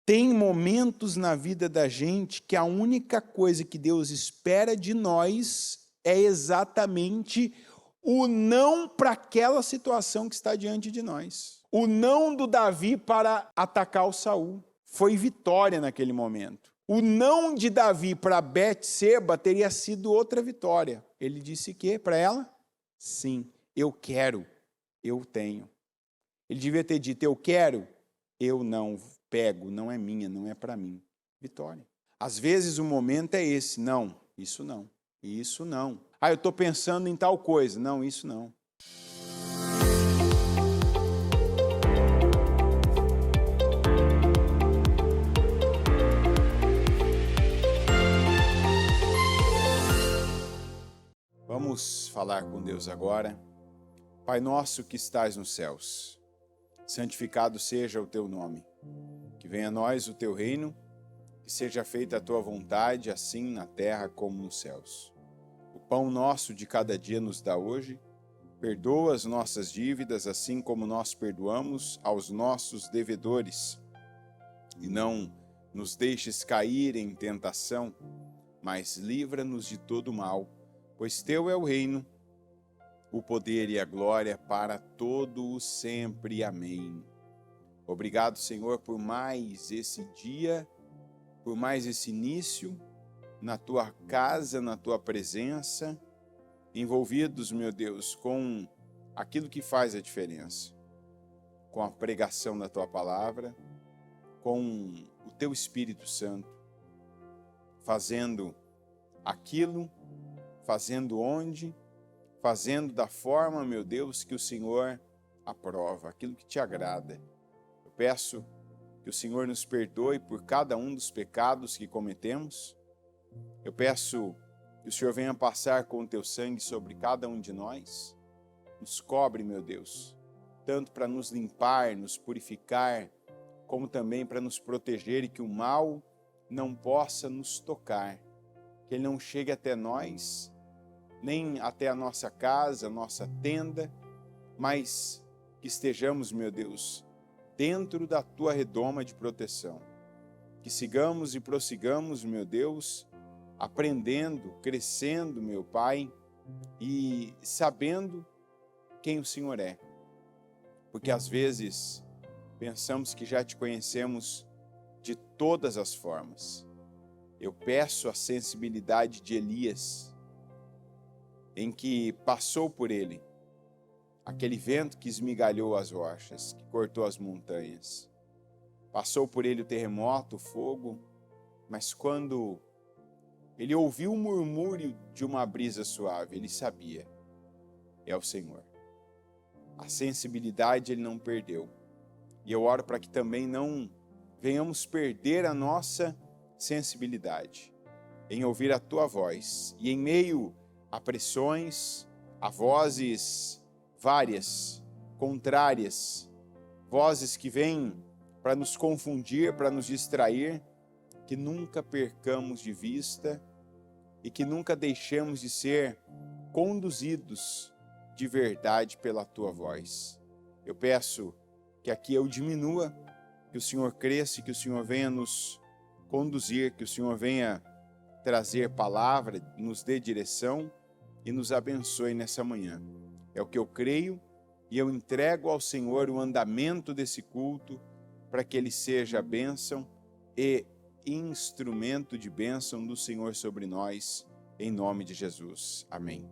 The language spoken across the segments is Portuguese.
Tem momentos na vida da gente que a única coisa que Deus espera de nós é exatamente o não para aquela situação que está diante de nós. O não do Davi para atacar o Saul foi vitória naquele momento. O não de Davi para Betseba teria sido outra vitória. Ele disse que para ela? Sim, eu quero, eu tenho. Ele devia ter dito, eu quero, eu não pego, não é minha, não é para mim. Vitória. Às vezes o momento é esse, não, isso não, isso não. Ah, eu estou pensando em tal coisa, não, isso não. Vamos falar com Deus agora. Pai nosso que estás nos céus, santificado seja o teu nome. Que venha a nós o teu reino, que seja feita a tua vontade, assim na terra como nos céus. O pão nosso de cada dia nos dá hoje. Perdoa as nossas dívidas, assim como nós perdoamos aos nossos devedores. E não nos deixes cair em tentação, mas livra-nos de todo mal, pois teu é o reino, o poder e a glória para todo o sempre. Amém. Obrigado, Senhor, por mais esse dia, por mais esse início na tua casa, na tua presença, envolvidos, meu Deus, com aquilo que faz a diferença, com a pregação da tua palavra, com o teu Espírito Santo, fazendo aquilo, fazendo onde, fazendo da forma, meu Deus, que o Senhor aprova, aquilo que te agrada. Eu peço que o Senhor nos perdoe por cada um dos pecados que cometemos. Eu peço que o Senhor venha passar com o teu sangue sobre cada um de nós. Nos cobre, meu Deus, tanto para nos limpar, nos purificar, como também para nos proteger e que o mal não possa nos tocar, que ele não chegue até nós, nem até a nossa casa, a nossa tenda, mas que estejamos, meu Deus, dentro da tua redoma de proteção. Que sigamos e prossigamos, meu Deus, aprendendo, crescendo, meu Pai, e sabendo quem o Senhor é. Porque às vezes pensamos que já te conhecemos de todas as formas. Eu peço a sensibilidade de Elias, em que passou por ele aquele vento que esmigalhou as rochas, que cortou as montanhas. Passou por ele o terremoto, o fogo, mas quando ele ouviu o murmúrio de uma brisa suave, ele sabia, é o Senhor. A sensibilidade ele não perdeu. E eu oro para que também não venhamos perder a nossa sensibilidade em ouvir a tua voz e em meio a pressões, a vozes várias, contrárias, vozes que vêm para nos confundir, para nos distrair, que nunca percamos de vista e que nunca deixemos de ser conduzidos de verdade pela tua voz. Eu peço que aqui eu diminua, que o Senhor cresça, que o Senhor venha nos conduzir, que o Senhor venha trazer palavra, nos dê direção e nos abençoe nessa manhã. É o que eu creio e eu entrego ao Senhor o andamento desse culto para que ele seja bênção e instrumento de bênção do Senhor sobre nós, em nome de Jesus. Amém.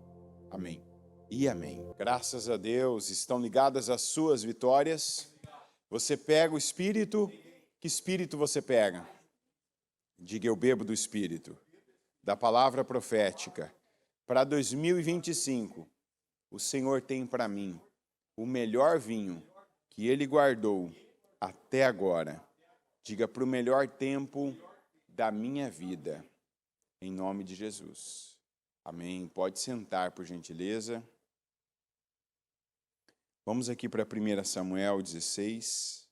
Amém. E amém. Graças a Deus, estão ligadas as suas vitórias. Você pega o Espírito. Que Espírito você pega? Diga, eu bebo do Espírito, da palavra profética. Para 2025, o Senhor tem para mim o melhor vinho que Ele guardou até agora. Diga, para o melhor tempo da minha vida, em nome de Jesus. Amém. Pode sentar, por gentileza. Vamos aqui para 1 Samuel 16,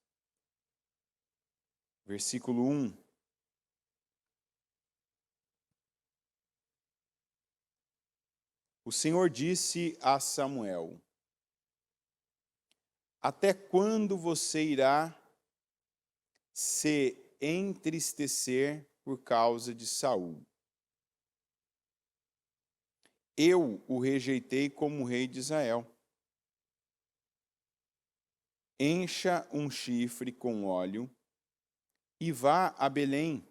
versículo 1. O Senhor disse a Samuel: até quando você irá se entristecer por causa de Saul. Eu o rejeitei como rei de Israel. Encha um chifre com óleo e vá a Belém.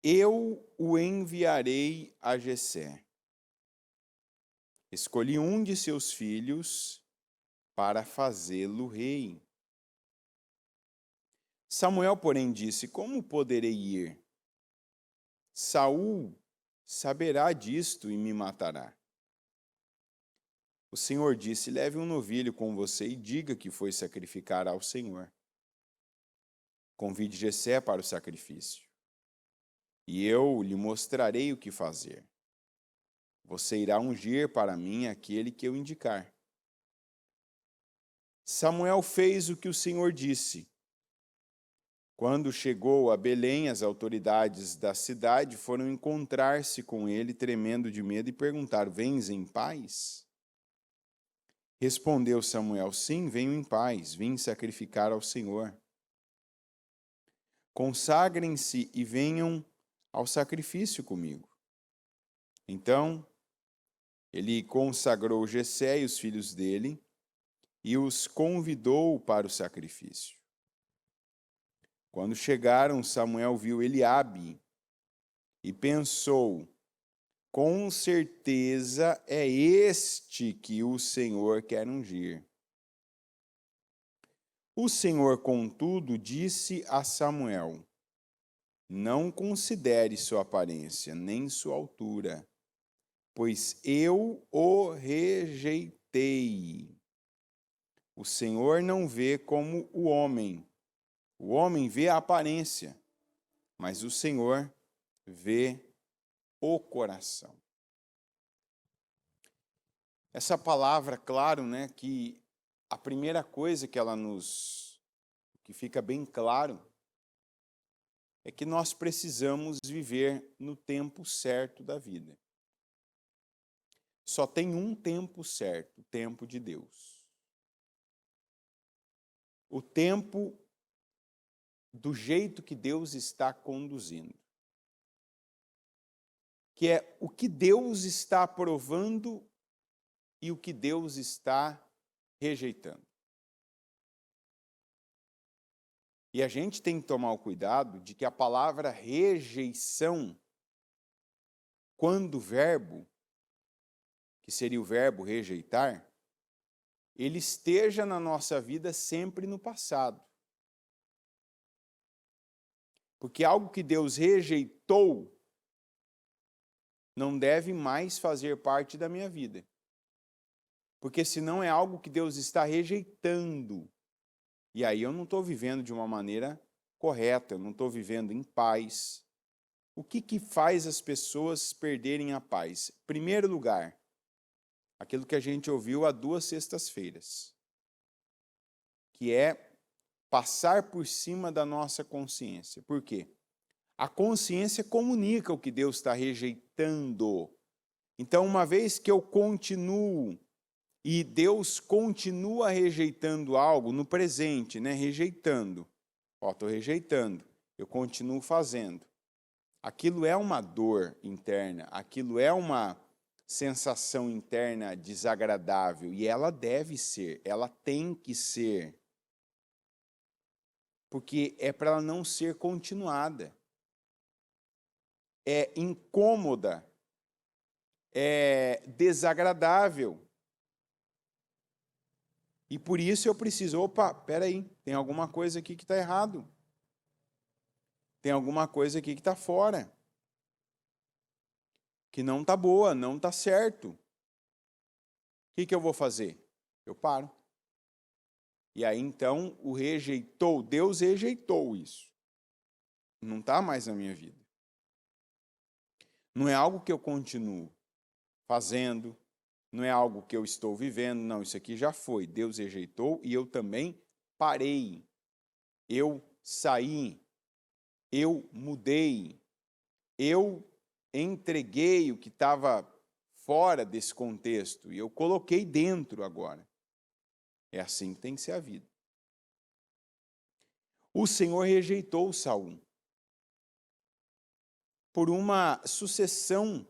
Eu o enviarei a Jessé. Escolhi um de seus filhos para fazê-lo rei. Samuel, porém, disse: Como poderei ir? Saul saberá disto e me matará. O Senhor disse: Leve um novilho com você e diga que foi sacrificar ao Senhor. Convide Jessé para o sacrifício, e eu lhe mostrarei o que fazer. Você irá ungir para mim aquele que eu indicar. Samuel fez o que o Senhor disse. Quando chegou a Belém, as autoridades da cidade foram encontrar-se com ele, tremendo de medo, e perguntaram: Vens em paz? Respondeu Samuel: Sim, venho em paz, vim sacrificar ao Senhor. Consagrem-se e venham ao sacrifício comigo. Então, ele consagrou Jessé e os filhos dele e os convidou para o sacrifício. Quando chegaram, Samuel viu Eliabe e pensou: com certeza é este que o Senhor quer ungir. O Senhor, contudo, disse a Samuel: Não considere sua aparência, nem sua altura, pois eu o rejeitei. O Senhor não vê como o homem vê a aparência, mas o Senhor vê o coração. Essa palavra, claro, né, que a primeira coisa que fica bem claro é que nós precisamos viver no tempo certo da vida. Só tem um tempo certo, o tempo de Deus. O tempo do jeito que Deus está conduzindo. Que é o que Deus está aprovando e o que Deus está rejeitando. E a gente tem que tomar o cuidado de que a palavra rejeição, quando o verbo, que seria o verbo rejeitar, ele esteja na nossa vida sempre no passado. Porque algo que Deus rejeitou não deve mais fazer parte da minha vida. Porque senão é algo que Deus está rejeitando. E aí eu não estou vivendo de uma maneira correta, eu não estou vivendo em paz. O que faz as pessoas perderem a paz? Em primeiro lugar, aquilo que a gente ouviu há 2 sextas-feiras, que é passar por cima da nossa consciência. Por quê? A consciência comunica o que Deus está rejeitando. Então, uma vez que eu continuo e Deus continua rejeitando algo no presente, né? Rejeitando. Estou rejeitando. Eu continuo fazendo. Aquilo é uma dor interna, aquilo é uma sensação interna desagradável e ela deve ser, ela tem que ser. Porque é para ela não ser continuada. É incômoda, é desagradável. E por isso eu preciso, peraí, tem alguma coisa aqui que está errado. Tem alguma coisa aqui que está fora. Que não está boa, não está certo. O que eu vou fazer? Eu paro. E aí então Deus rejeitou isso. Não está mais na minha vida. Não é algo que eu continuo fazendo, não é algo que eu estou vivendo, não, isso aqui já foi. Deus rejeitou e eu também parei. Eu saí, eu mudei, eu entreguei o que estava fora desse contexto e eu coloquei dentro agora. É assim que tem que ser a vida. o Senhor rejeitou Saul por uma sucessão,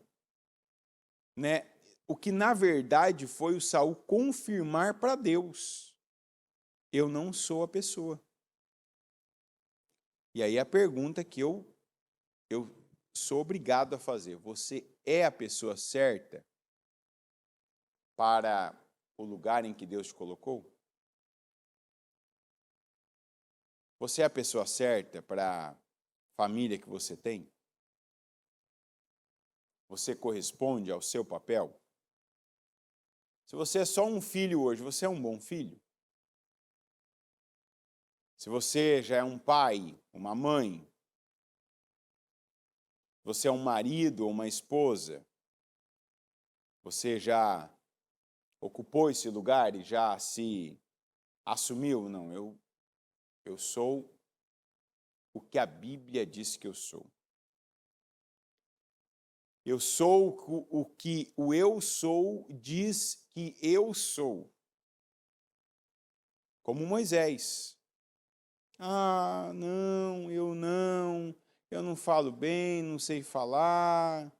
né? O que na verdade foi o Saul confirmar para Deus: eu não sou a pessoa. E aí a pergunta que eu sou obrigado a fazer: você é a pessoa certa para o lugar em que Deus te colocou? Você é a pessoa certa para a família que você tem? Você corresponde ao seu papel? Se você é só um filho hoje, você é um bom filho? Se você já é um pai, uma mãe, você é um marido ou uma esposa, você já ocupou esse lugar e já se assumiu? Não, eu sou o que a Bíblia diz que eu sou. Eu sou o que o eu sou diz que eu sou. Como Moisés. Ah, não, eu não falo bem, não sei falar.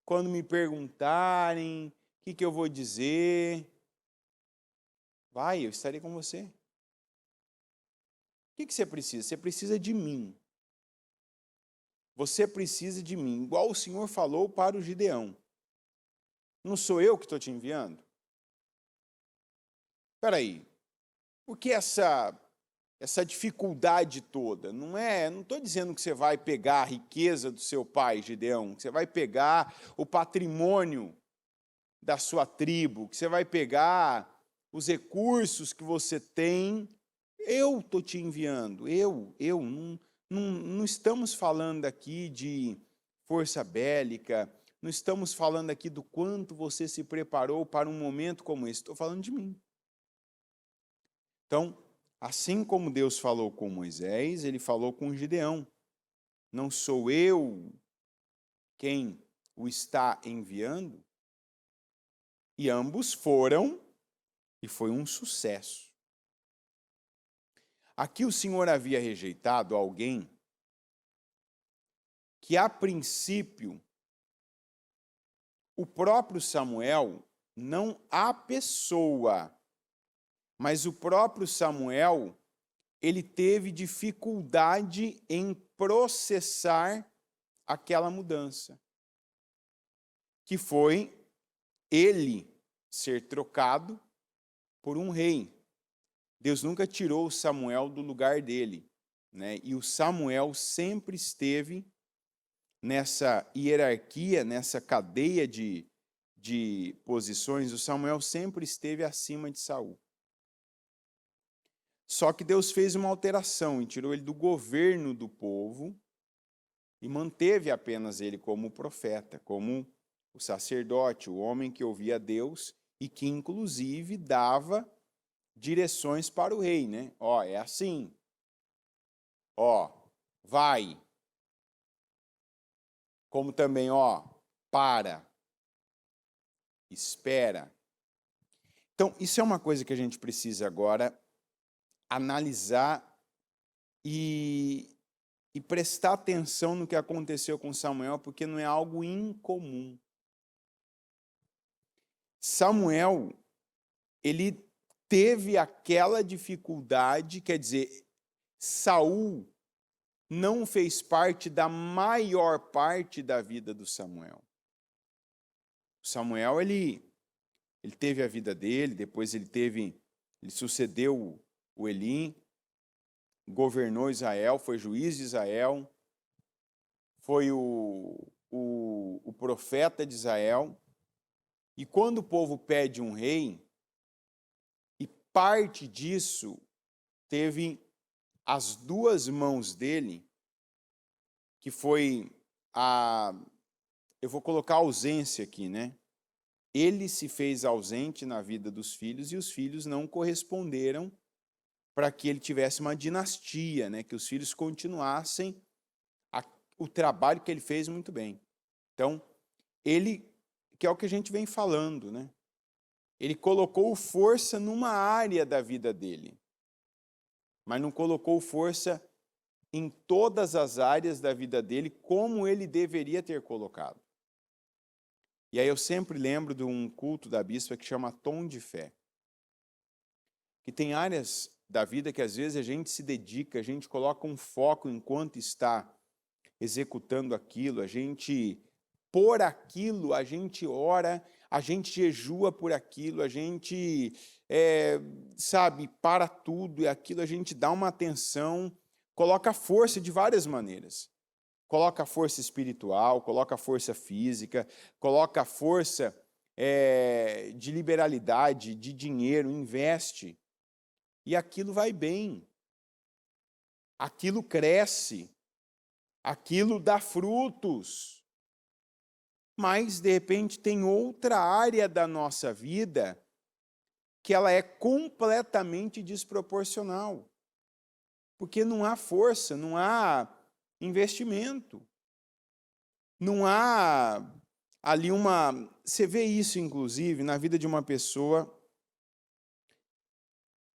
Quando me perguntarem, o que eu vou dizer? Vai, eu estarei com você. O que você precisa? Você precisa de mim. Você precisa de mim, igual o Senhor falou para o Gideão. Não sou eu que estou te enviando? Espera aí, por que essa dificuldade toda? Não estou dizendo que você vai pegar a riqueza do seu pai, Gideão, que você vai pegar o patrimônio da sua tribo, que você vai pegar os recursos que você tem. Eu estou te enviando, não estamos falando aqui de força bélica, não estamos falando aqui do quanto você se preparou para um momento como esse, estou falando de mim. Então, assim como Deus falou com Moisés, ele falou com Gideão. Não sou eu quem o está enviando? E ambos foram, e foi um sucesso. Aqui o Senhor havia rejeitado alguém que, a princípio, o próprio Samuel, não a pessoa, mas o próprio Samuel, ele teve dificuldade em processar aquela mudança, que foi ele ser trocado por um rei. Deus nunca tirou o Samuel do lugar dele, né? E o Samuel sempre esteve nessa hierarquia, nessa cadeia de posições, o Samuel sempre esteve acima de Saul. Só que Deus fez uma alteração e tirou ele do governo do povo e manteve apenas ele como profeta, como o sacerdote, o homem que ouvia Deus e que, inclusive, dava direções para o rei, né? Ó, é assim. Ó, vai. Como também, ó, para. Espera. Então, isso é uma coisa que a gente precisa agora analisar e prestar atenção no que aconteceu com Samuel, porque não é algo incomum. Samuel, ele teve aquela dificuldade, quer dizer, Saul não fez parte da maior parte da vida do Samuel. Samuel, ele teve a vida dele, depois ele sucedeu o Eli, governou Israel, foi juiz de Israel, foi o profeta de Israel. E quando o povo pede um rei, e parte disso teve as duas mãos dele, que foi eu vou colocar a ausência aqui, né? Ele se fez ausente na vida dos filhos e os filhos não corresponderam para que ele tivesse uma dinastia, né? Que os filhos continuassem o trabalho que ele fez muito bem. Então, ele, que é o que a gente vem falando, né? Ele colocou força numa área da vida dele, mas não colocou força em todas as áreas da vida dele como ele deveria ter colocado. E aí eu sempre lembro de um culto da bispa que chama Tom de Fé. Que tem áreas da vida que às vezes a gente se dedica, a gente coloca um foco enquanto está executando aquilo, a gente por aquilo, a gente ora, a gente jejua por aquilo, a gente, para tudo e aquilo, a gente dá uma atenção, coloca força de várias maneiras. Coloca força espiritual, coloca força física, coloca força de liberalidade, de dinheiro, investe. E aquilo vai bem. Aquilo cresce. Aquilo dá frutos. Mas, de repente, tem outra área da nossa vida que ela é completamente desproporcional. Porque não há força, não há investimento. Não há ali uma... Você vê isso, inclusive, na vida de uma pessoa.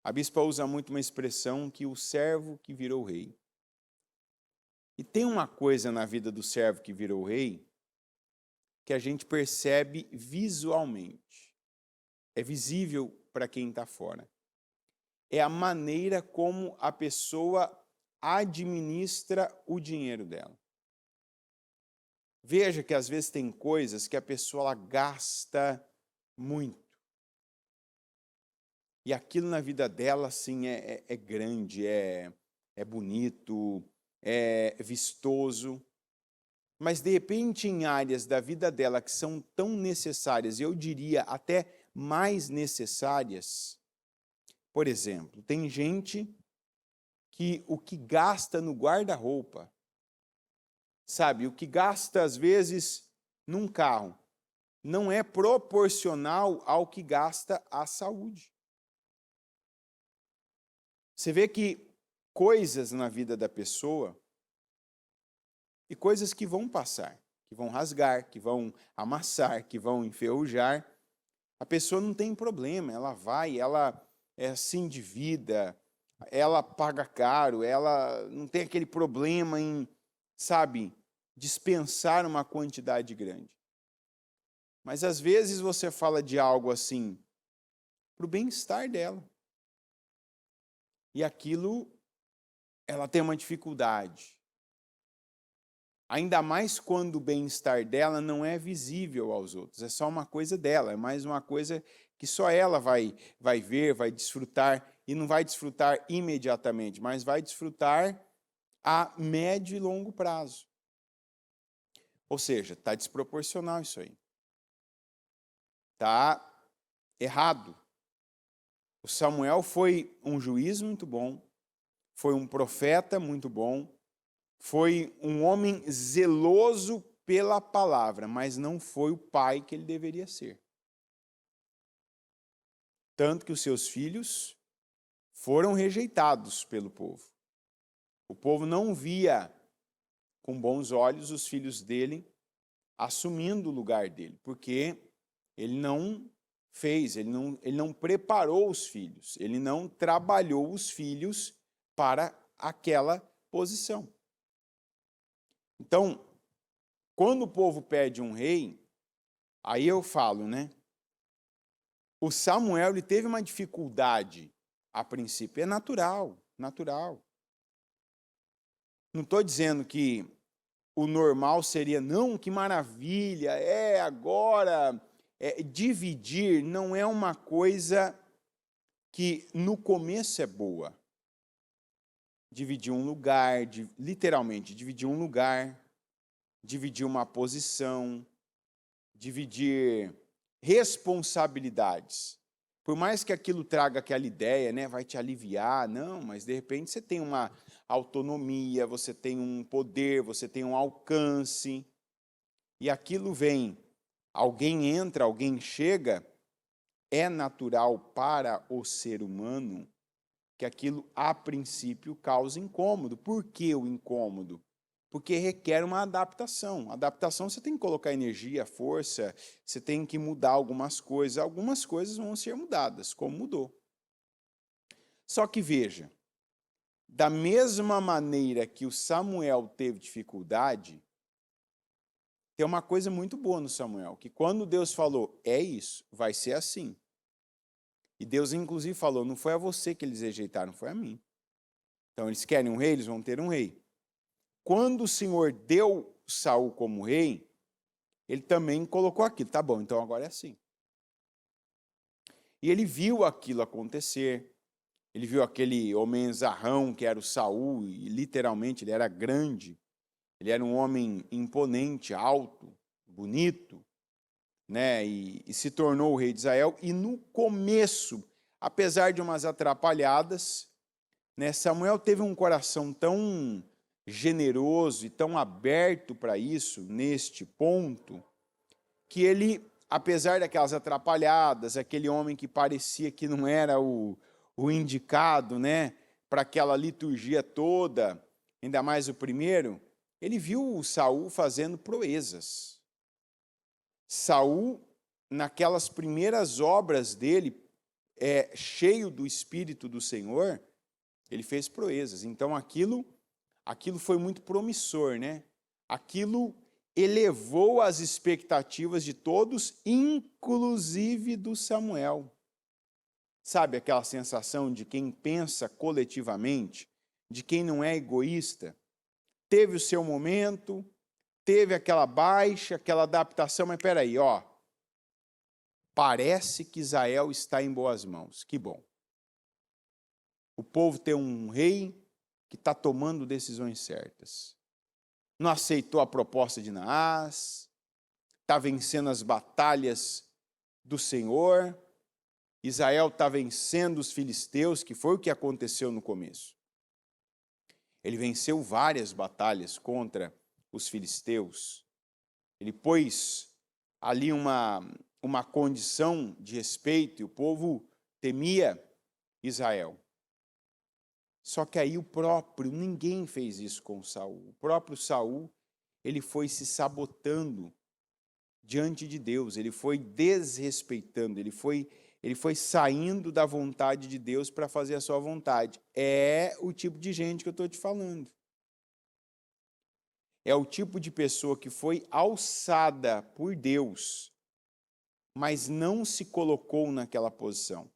A bispa usa muito uma expressão que o servo que virou rei. E tem uma coisa na vida do servo que virou rei que a gente percebe visualmente. É visível para quem está fora. É a maneira como a pessoa administra o dinheiro dela. Veja que às vezes tem coisas que a pessoa ela gasta muito. E aquilo na vida dela, assim, é grande, é bonito, é vistoso. Mas, de repente, em áreas da vida dela que são tão necessárias, eu diria até mais necessárias. Por exemplo, tem gente que o que gasta no guarda-roupa, sabe, o que gasta, às vezes, num carro, não é proporcional ao que gasta à saúde. Você vê que coisas na vida da pessoa, e coisas que vão passar, que vão rasgar, que vão amassar, que vão enferrujar, a pessoa não tem problema, ela vai, ela se endivida, ela paga caro, ela não tem aquele problema em, dispensar uma quantidade grande. Mas às vezes você fala de algo assim, para o bem-estar dela. E aquilo, ela tem uma dificuldade. Ainda mais quando o bem-estar dela não é visível aos outros. É só uma coisa dela, é mais uma coisa que só ela vai ver, vai desfrutar, e não vai desfrutar imediatamente, mas vai desfrutar a médio e longo prazo. Ou seja, está desproporcional isso aí. Está errado. O Samuel foi um juiz muito bom, foi um profeta muito bom, foi um homem zeloso pela palavra, mas não foi o pai que ele deveria ser. Tanto que os seus filhos foram rejeitados pelo povo. O povo não via com bons olhos os filhos dele assumindo o lugar dele, porque ele não fez, ele não preparou os filhos, ele não trabalhou os filhos para aquela posição. Então, quando o povo pede um rei, aí eu falo, o Samuel ele teve uma dificuldade, a princípio, é natural. Não estou dizendo que o normal seria, não, que maravilha, agora, dividir não é uma coisa que no começo é boa. Dividir um lugar, literalmente, dividir um lugar, dividir uma posição, dividir responsabilidades. Por mais que aquilo traga aquela ideia, vai te aliviar, não, mas de repente você tem uma autonomia, você tem um poder, você tem um alcance, e aquilo vem, alguém entra, alguém chega, é natural para o ser humano que aquilo, a princípio, causa incômodo. Por que o incômodo? Porque requer uma adaptação. Adaptação você tem que colocar energia, força, você tem que mudar algumas coisas vão ser mudadas, como mudou. Só que veja, Da mesma maneira que o Samuel teve dificuldade, tem uma coisa muito boa no Samuel, que quando Deus falou, é isso, vai ser assim. E Deus, inclusive, falou, não foi a você que eles rejeitaram, foi a mim. Então, eles querem um rei, eles vão ter um rei. Quando o Senhor deu Saul como rei, ele também colocou aquilo. Tá bom, então agora é assim. E ele viu aquilo acontecer. Ele viu aquele homenzarrão que era o Saul, e literalmente ele era grande. Ele era um homem imponente, alto, bonito, né? E se tornou o rei de Israel. E no começo, apesar de umas atrapalhadas, né, Samuel teve um coração tão generoso e tão aberto para isso, neste ponto, que ele, apesar daquelas atrapalhadas, aquele homem que parecia que não era o indicado, né, para aquela liturgia toda, ainda mais o primeiro, ele viu o Saul fazendo proezas. Saul, naquelas primeiras obras dele, cheio do Espírito do Senhor, ele fez proezas. Então aquilo foi muito promissor, né? Aquilo elevou as expectativas de todos, inclusive do Samuel. Sabe aquela sensação de quem pensa coletivamente, de quem não é egoísta? Teve o seu momento, teve aquela baixa, aquela adaptação, mas peraí, ó, parece que Israel está em boas mãos, que bom. O povo tem um rei que está tomando decisões certas. Não aceitou a proposta de Naás, está vencendo as batalhas do Senhor, Israel está vencendo os filisteus, que foi o que aconteceu no começo. Ele venceu várias batalhas contra os filisteus. Ele pôs ali uma condição de respeito e o povo temia Israel. Só que aí ninguém fez isso com Saul. O próprio Saul, ele foi se sabotando diante de Deus, ele foi desrespeitando, ele foi saindo da vontade de Deus para fazer a sua vontade. É o tipo de gente que eu estou te falando. É o tipo de pessoa que foi alçada por Deus, mas não se colocou naquela posição.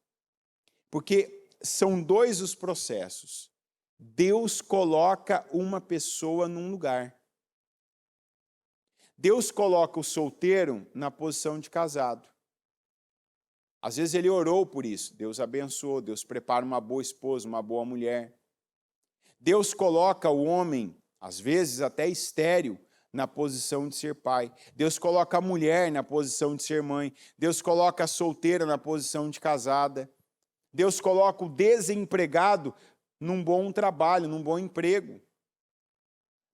Porque são dois os processos. Deus coloca uma pessoa num lugar. Deus coloca o solteiro na posição de casado. Às vezes ele orou por isso. Deus abençoou, Deus prepara uma boa esposa, uma boa mulher. Deus coloca o homem, às vezes até estéril, na posição de ser pai. Deus coloca a mulher na posição de ser mãe. Deus coloca a solteira na posição de casada. Deus coloca o desempregado num bom trabalho, num bom emprego.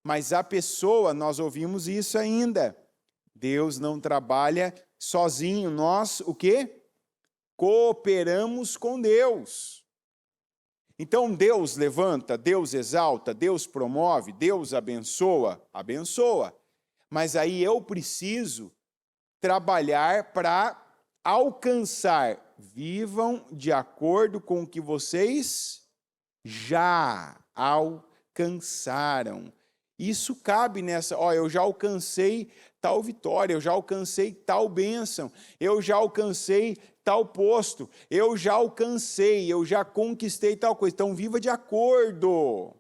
Mas a pessoa, nós ouvimos isso ainda. Deus não trabalha sozinho. Nós, o quê? Cooperamos com Deus. Então Deus levanta, Deus exalta, Deus promove, Deus abençoa. Mas aí eu preciso trabalhar para alcançar. Vivam de acordo com o que vocês já alcançaram. Isso cabe nessa, eu já alcancei tal vitória, eu já alcancei tal bênção, eu já alcancei tal posto, eu já conquistei tal coisa. Então, viva de acordo.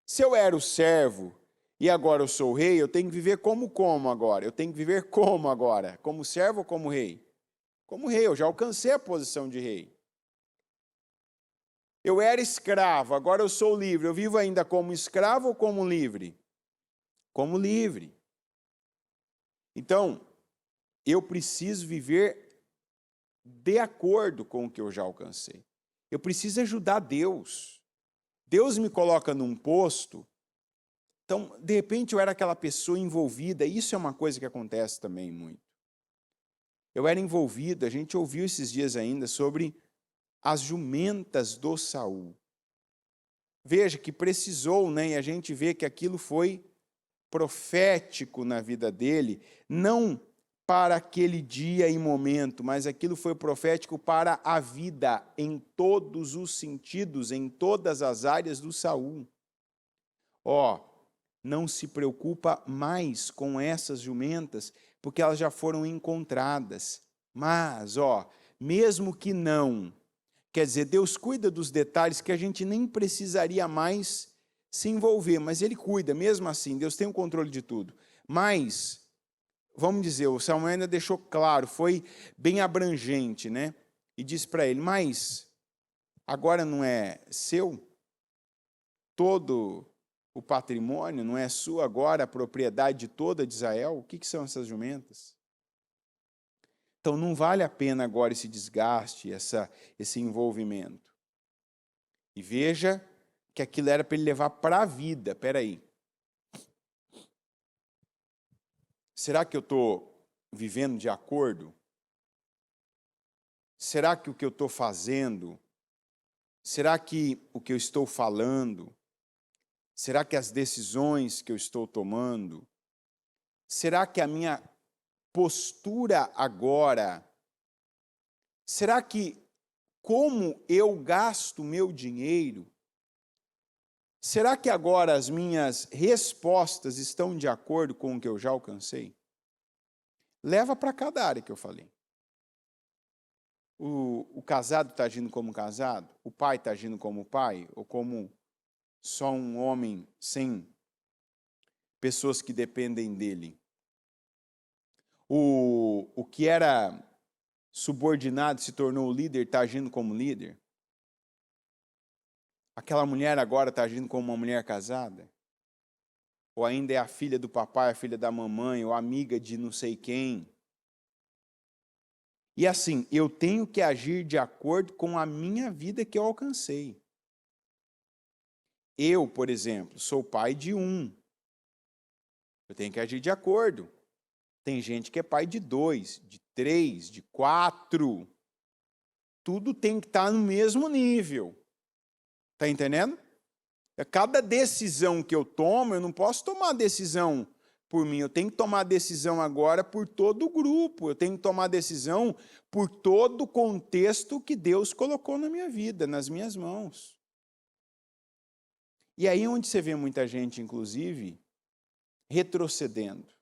Se eu era o servo e agora eu sou o rei, eu tenho que viver como agora? Eu tenho que viver como agora? Como servo ou como rei? Como rei, eu já alcancei a posição de rei. Eu era escravo, agora eu sou livre. Eu vivo ainda como escravo ou como livre? Como livre. Então, eu preciso viver de acordo com o que eu já alcancei. Eu preciso ajudar Deus. Deus me coloca num posto. Então, de repente, eu era aquela pessoa envolvida. Isso é uma coisa que acontece também muito. Eu era envolvido, a gente ouviu esses dias ainda sobre as jumentas do Saul. Veja que precisou, né? E a gente vê que aquilo foi profético na vida dele, não para aquele dia e momento, mas aquilo foi profético para a vida, em todos os sentidos, em todas as áreas do Saul. Não se preocupa mais com essas jumentas, porque elas já foram encontradas. Mas, mesmo que não, quer dizer, Deus cuida dos detalhes que a gente nem precisaria mais se envolver, mas Ele cuida, mesmo assim, Deus tem o controle de tudo. Mas, vamos dizer, o Samuel ainda deixou claro, foi bem abrangente, né? E disse para ele, mas agora não é seu? Todo o patrimônio não é sua agora, a propriedade toda de Israel? O que são essas jumentas? Então, não vale a pena agora esse desgaste, esse envolvimento. E veja que aquilo era para ele levar para a vida. Espera aí. Será que eu estou vivendo de acordo? Será que o que eu estou fazendo? Será que o que eu estou falando? Será que as decisões que eu estou tomando? Será que a minha postura agora? Será que como eu gasto meu dinheiro? Será que agora as minhas respostas estão de acordo com o que eu já alcancei? Leva para cada área que eu falei. O casado está agindo como casado? O pai está agindo como pai? Ou como só um homem sem pessoas que dependem dele? O que era subordinado se tornou líder, está agindo como líder? Aquela mulher agora está agindo como uma mulher casada? Ou ainda é a filha do papai, a filha da mamãe, ou amiga de não sei quem? E assim, eu tenho que agir de acordo com a minha vida que eu alcancei. Eu, por exemplo, sou pai de um. Eu tenho que agir de acordo. Tem gente que é pai de 2, de 3, de 4. Tudo tem que estar no mesmo nível. Está entendendo? Cada decisão que eu tomo, eu não posso tomar decisão por mim. Eu tenho que tomar decisão agora por todo o grupo. Eu tenho que tomar decisão por todo o contexto que Deus colocou na minha vida, nas minhas mãos. E aí onde você vê muita gente, inclusive, retrocedendo.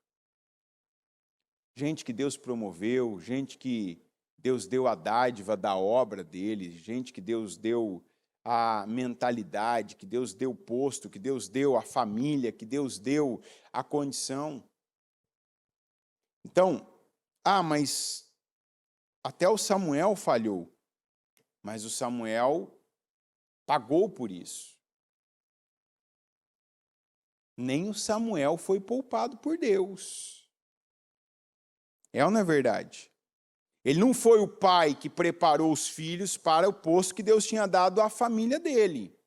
Gente que Deus promoveu, gente que Deus deu a dádiva da obra dele, gente que Deus deu a mentalidade, que Deus deu o posto, que Deus deu a família, que Deus deu a condição. Então, mas até o Samuel falhou, mas o Samuel pagou por isso. Nem o Samuel foi poupado por Deus. É ou não é verdade? Ele não foi o pai que preparou os filhos para o posto que Deus tinha dado à família dele.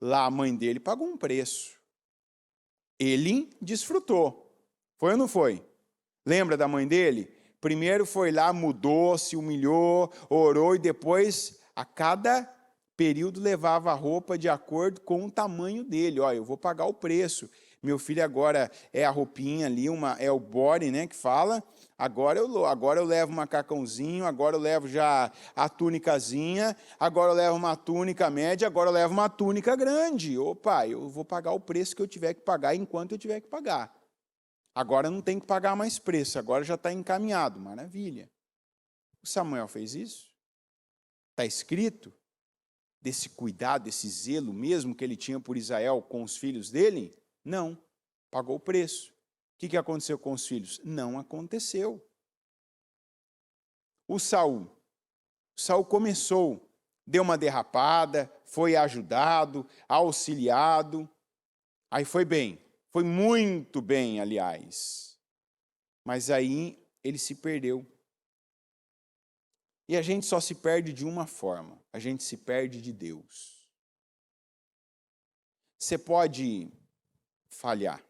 Lá a mãe dele pagou um preço. Ele desfrutou. Foi ou não foi? Lembra da mãe dele? Primeiro foi lá, mudou, se humilhou, orou e depois, a cada período, levava a roupa de acordo com o tamanho dele. Eu vou pagar o preço. Meu filho agora é a roupinha ali, é o body, né, que fala. Agora eu levo um macacãozinho, agora eu levo já a túnicazinha, agora eu levo uma túnica média, agora eu levo uma túnica grande. Pai, eu vou pagar o preço que eu tiver que pagar enquanto eu tiver que pagar. Agora não tem que pagar mais preço, agora já está encaminhado. Maravilha. O Samuel fez isso? Está escrito? Desse cuidado, desse zelo mesmo que ele tinha por Israel com os filhos dele? Não. Pagou o preço. O que aconteceu com os filhos? Não aconteceu. O Saul começou, deu uma derrapada, foi ajudado, auxiliado, aí foi bem, foi muito bem, aliás. Mas aí ele se perdeu. E a gente só se perde de uma forma, a gente se perde de Deus. Você pode falhar.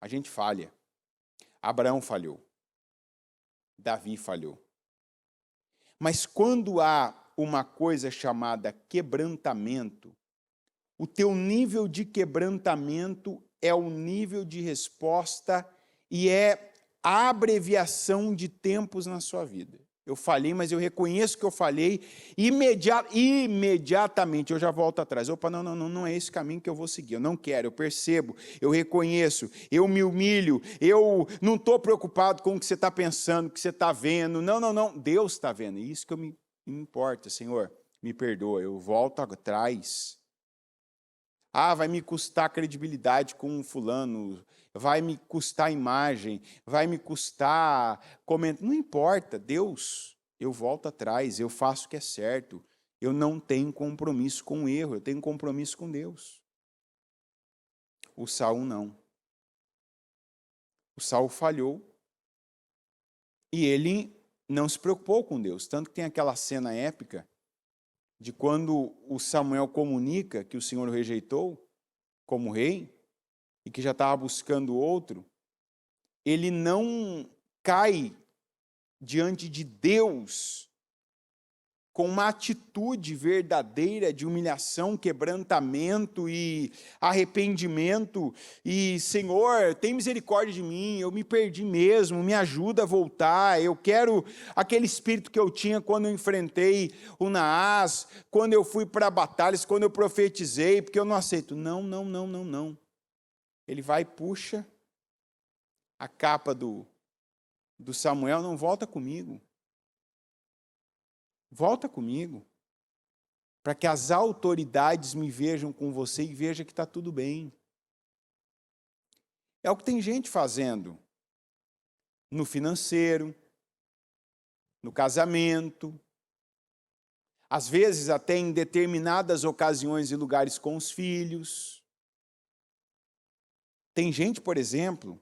A gente falha. Abraão falhou. Davi falhou. Mas quando há uma coisa chamada quebrantamento, o teu nível de quebrantamento é o nível de resposta e é a abreviação de tempos na sua vida. Eu falhei, mas eu reconheço que eu falhei, imediatamente eu já volto atrás. Opa, não é esse caminho que eu vou seguir, eu não quero, eu percebo, eu reconheço, eu me humilho, eu não estou preocupado com o que você está pensando, o que você está vendo, não, Deus está vendo, é isso que me importa, Senhor, me perdoa, eu volto atrás. Vai me custar credibilidade com um fulano, vai me custar imagem, vai me custar comentário. Não importa, Deus, eu volto atrás, eu faço o que é certo. Eu não tenho compromisso com o erro, eu tenho compromisso com Deus. O Saul não. O Saul falhou e ele não se preocupou com Deus. Tanto que tem aquela cena épica de quando o Samuel comunica que o Senhor o rejeitou como rei, e que já estava buscando outro, ele não cai diante de Deus com uma atitude verdadeira de humilhação, quebrantamento e arrependimento, e Senhor, tem misericórdia de mim, eu me perdi mesmo, me ajuda a voltar, eu quero aquele espírito que eu tinha quando eu enfrentei o Naás, quando eu fui para batalhas, quando eu profetizei, porque eu não aceito. Não. Ele vai e puxa a capa do Samuel, não volta comigo. Volta comigo, para que as autoridades me vejam com você e vejam que está tudo bem. É o que tem gente fazendo no financeiro, no casamento, às vezes até em determinadas ocasiões e lugares com os filhos. Tem gente, por exemplo,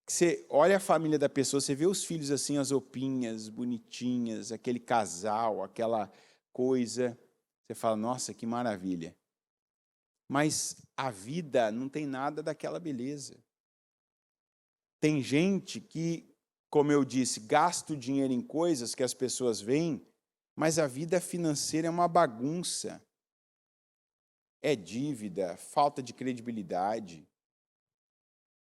que você olha a família da pessoa, você vê os filhos assim, as roupinhas bonitinhas, aquele casal, aquela coisa, você fala, nossa, que maravilha. Mas a vida não tem nada daquela beleza. Tem gente que, como eu disse, gasta o dinheiro em coisas que as pessoas veem, mas a vida financeira é uma bagunça. É dívida, falta de credibilidade.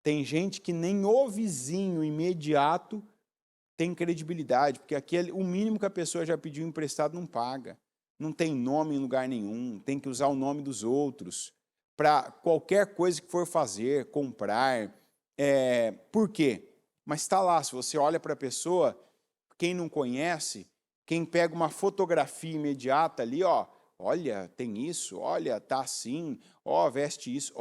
Tem gente que nem o vizinho imediato tem credibilidade, porque o mínimo que a pessoa já pediu emprestado não paga. Não tem nome em lugar nenhum, tem que usar o nome dos outros para qualquer coisa que for fazer, comprar. Por quê? Mas está lá, se você olha para a pessoa, quem não conhece, quem pega uma fotografia imediata ali, olha, tem isso, olha, tá assim, veste isso,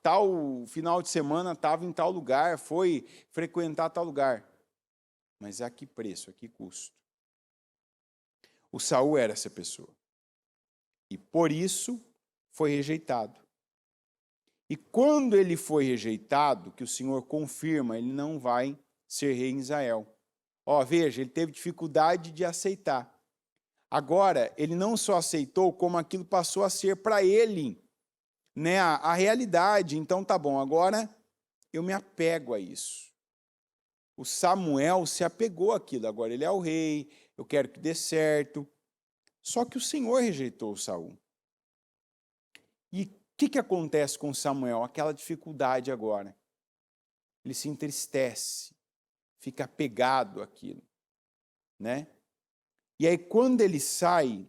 tal final de semana estava em tal lugar, foi frequentar tal lugar. Mas a que preço, a que custo? O Saul era essa pessoa. E por isso foi rejeitado. E quando ele foi rejeitado, que o Senhor confirma, ele não vai ser rei em Israel. Veja, ele teve dificuldade de aceitar. Agora, ele não só aceitou, como aquilo passou a ser para ele, né, a realidade. Então, tá bom, agora eu me apego a isso. O Samuel se apegou àquilo, agora ele é o rei, eu quero que dê certo. Só que o Senhor rejeitou Saul. E o que acontece com Samuel? Aquela dificuldade agora. Ele se entristece, fica apegado àquilo, né? E aí, quando ele sai,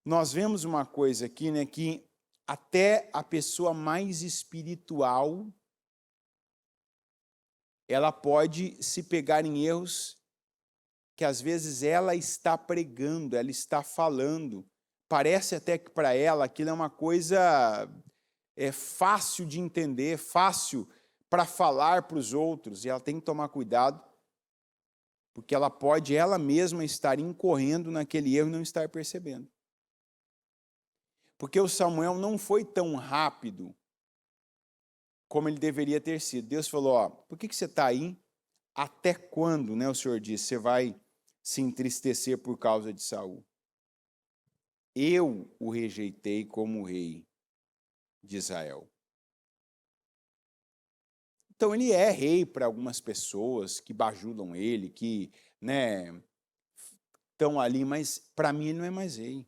nós vemos uma coisa aqui, né, que até a pessoa mais espiritual, ela pode se pegar em erros que às vezes ela está pregando, ela está falando. Parece até que para ela aquilo é uma coisa fácil de entender, fácil para falar para os outros, e ela tem que tomar cuidado, porque ela pode ela mesma estar incorrendo naquele erro e não estar percebendo. Porque o Samuel não foi tão rápido como ele deveria ter sido. Deus falou, por que você está aí? Até quando, né, o Senhor disse, você vai se entristecer por causa de Saul? Eu o rejeitei como rei de Israel. Então ele é rei para algumas pessoas que bajulam ele, que, né, estão ali, mas para mim ele não é mais rei.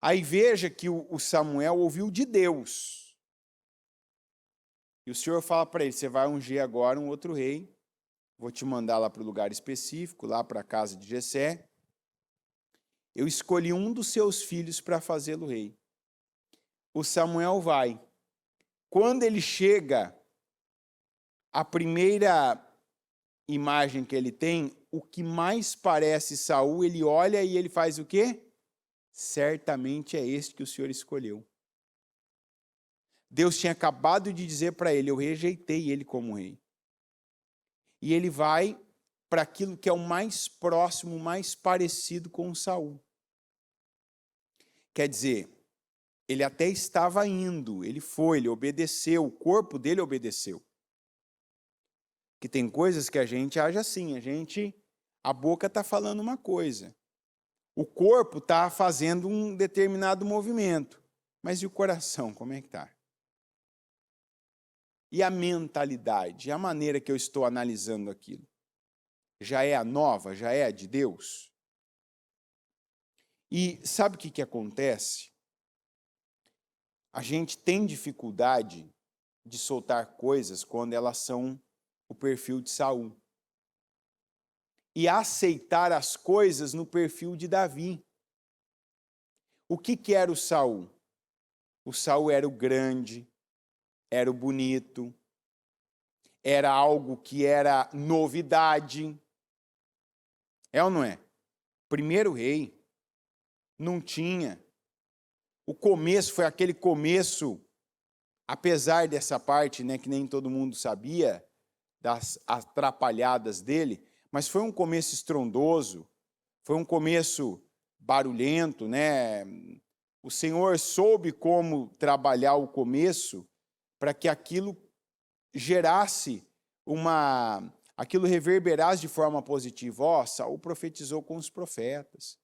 Aí veja que o Samuel ouviu de Deus. E o Senhor fala para ele, você vai ungir agora um outro rei, vou te mandar lá para o lugar específico, lá para a casa de Jessé. Eu escolhi um dos seus filhos para fazê-lo rei. O Samuel vai. Quando ele chega, a primeira imagem que ele tem, o que mais parece Saul, ele olha e ele faz o quê? Certamente é este que o Senhor escolheu. Deus tinha acabado de dizer para ele, eu rejeitei ele como rei. E ele vai para aquilo que é o mais próximo, mais parecido com Saul. Quer dizer, ele até estava indo, ele foi, ele obedeceu, o corpo dele obedeceu. Que tem coisas que a gente age assim, a boca está falando uma coisa, o corpo está fazendo um determinado movimento, mas e o coração, como é que está? E a mentalidade, a maneira que eu estou analisando aquilo, já é a nova, já é a de Deus? E sabe o que acontece? A gente tem dificuldade de soltar coisas quando elas são o perfil de Saul. E aceitar as coisas no perfil de Davi. O que era o Saul? O Saul era o grande, era o bonito, era algo que era novidade. É ou não é? Primeiro rei, não tinha. O começo foi aquele começo, apesar dessa parte, né, que nem todo mundo sabia, das atrapalhadas dele, mas foi um começo estrondoso, foi um começo barulhento, né? O Senhor soube como trabalhar o começo para que aquilo gerasse aquilo reverberasse de forma positiva. Saul profetizou com os profetas.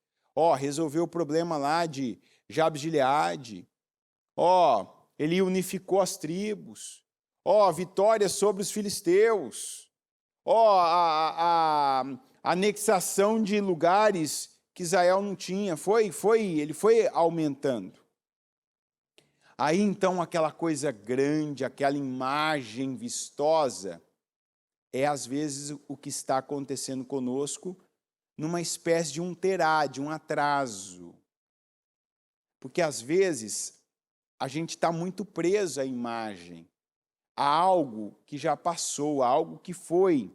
Resolveu o problema lá de Jabes de Gileade. Ele unificou as tribos. Vitória sobre os filisteus. A anexação de lugares que Israel não tinha. Ele foi aumentando. Aí então aquela coisa grande, aquela imagem vistosa, é às vezes o que está acontecendo conosco numa espécie de um atraso. Porque às vezes a gente está muito preso à imagem, a algo que já passou, a algo que foi,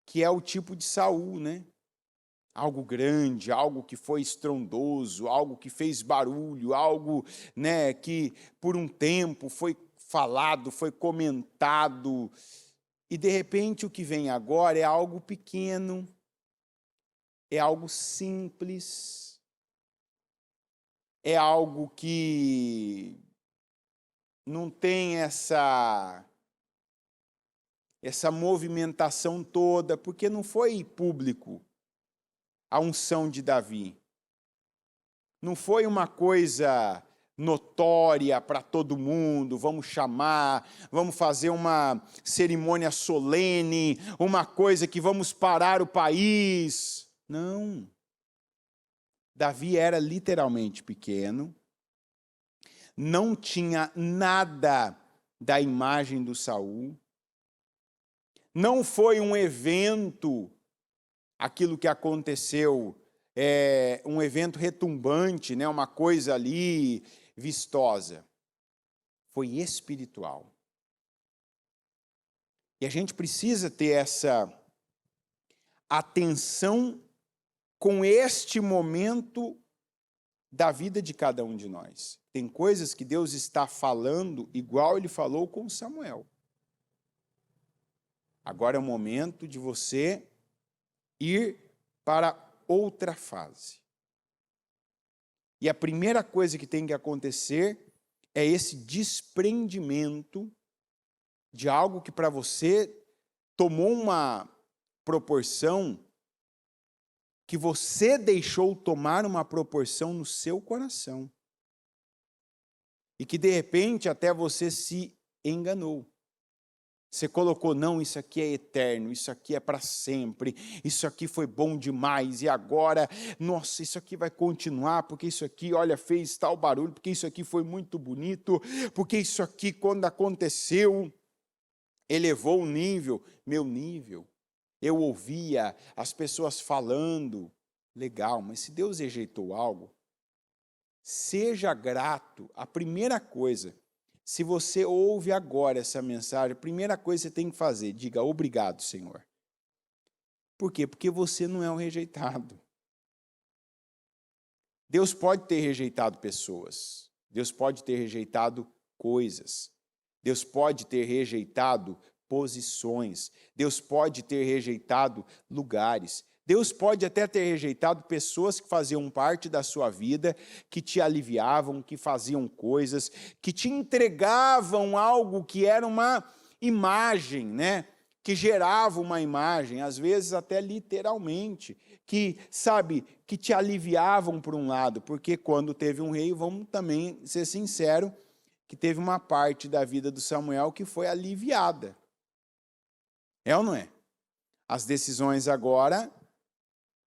que é o tipo de Saul, né? Algo grande, algo que foi estrondoso, algo que fez barulho, algo, né, que por um tempo foi falado, foi comentado, e de repente o que vem agora é algo pequeno, é algo simples, é algo que não tem essa movimentação toda, porque não foi público a unção de Davi. Não foi uma coisa notória para todo mundo, vamos chamar, vamos fazer uma cerimônia solene, uma coisa que vamos parar o país. Não. Davi era literalmente pequeno, não tinha nada da imagem do Saul, não foi um evento, aquilo que aconteceu, um evento retumbante, né, uma coisa ali vistosa. Foi espiritual. E a gente precisa ter essa atenção com este momento da vida de cada um de nós. Tem coisas que Deus está falando igual ele falou com Samuel. Agora é o momento de você ir para outra fase. E a primeira coisa que tem que acontecer é esse desprendimento de algo que para você tomou uma proporção, que você deixou tomar uma proporção no seu coração. E que de repente até você se enganou. Você colocou, não, isso aqui é eterno, isso aqui é para sempre, isso aqui foi bom demais, e agora, nossa, isso aqui vai continuar, porque isso aqui, olha, fez tal barulho, porque isso aqui foi muito bonito, porque isso aqui, quando aconteceu, elevou o nível, meu nível. Eu ouvia as pessoas falando, legal, mas se Deus rejeitou algo, seja grato. A primeira coisa, se você ouve agora essa mensagem, a primeira coisa que você tem que fazer, diga obrigado, Senhor. Por quê? Porque você não é o rejeitado. Deus pode ter rejeitado pessoas, Deus pode ter rejeitado coisas, Deus pode ter rejeitado posições, Deus pode ter rejeitado lugares, Deus pode até ter rejeitado pessoas que faziam parte da sua vida, que te aliviavam, que faziam coisas, que te entregavam algo que era uma imagem, né? Que gerava uma imagem, às vezes até literalmente, que, sabe, que te aliviavam por um lado, porque quando teve um rei, vamos também ser sinceros, que teve uma parte da vida do Samuel que foi aliviada. É ou não é? As decisões agora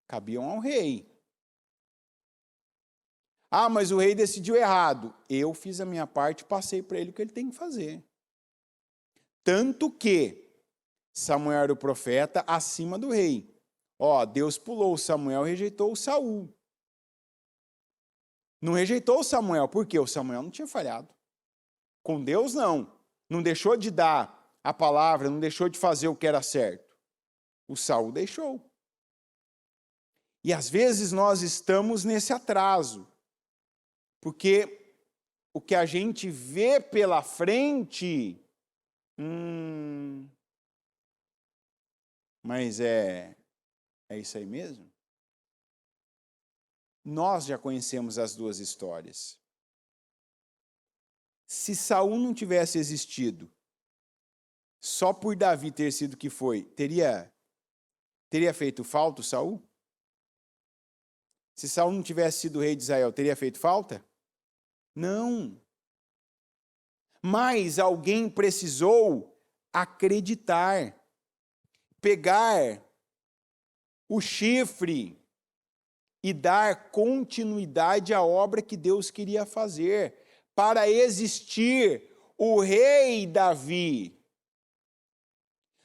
cabiam ao rei. Ah, mas o rei decidiu errado. Eu fiz a minha parte, passei para ele o que ele tem que fazer. Tanto que Samuel era o profeta acima do rei. Ó, Deus pulou Samuel e rejeitou o Saul. Não rejeitou o Samuel, porque o Samuel não tinha falhado. Com Deus, não. Não deixou de dar a palavra, não deixou de fazer o que era certo. O Saul deixou. E às vezes nós estamos nesse atraso, porque o que a gente vê pela frente, mas é isso aí mesmo? Nós já conhecemos as duas histórias. Se Saul não tivesse existido, só por Davi ter sido o que foi, teria feito falta o Saul? Se Saul não tivesse sido rei de Israel, teria feito falta? Não. Mas alguém precisou acreditar, pegar o chifre e dar continuidade à obra que Deus queria fazer, para existir o rei Davi.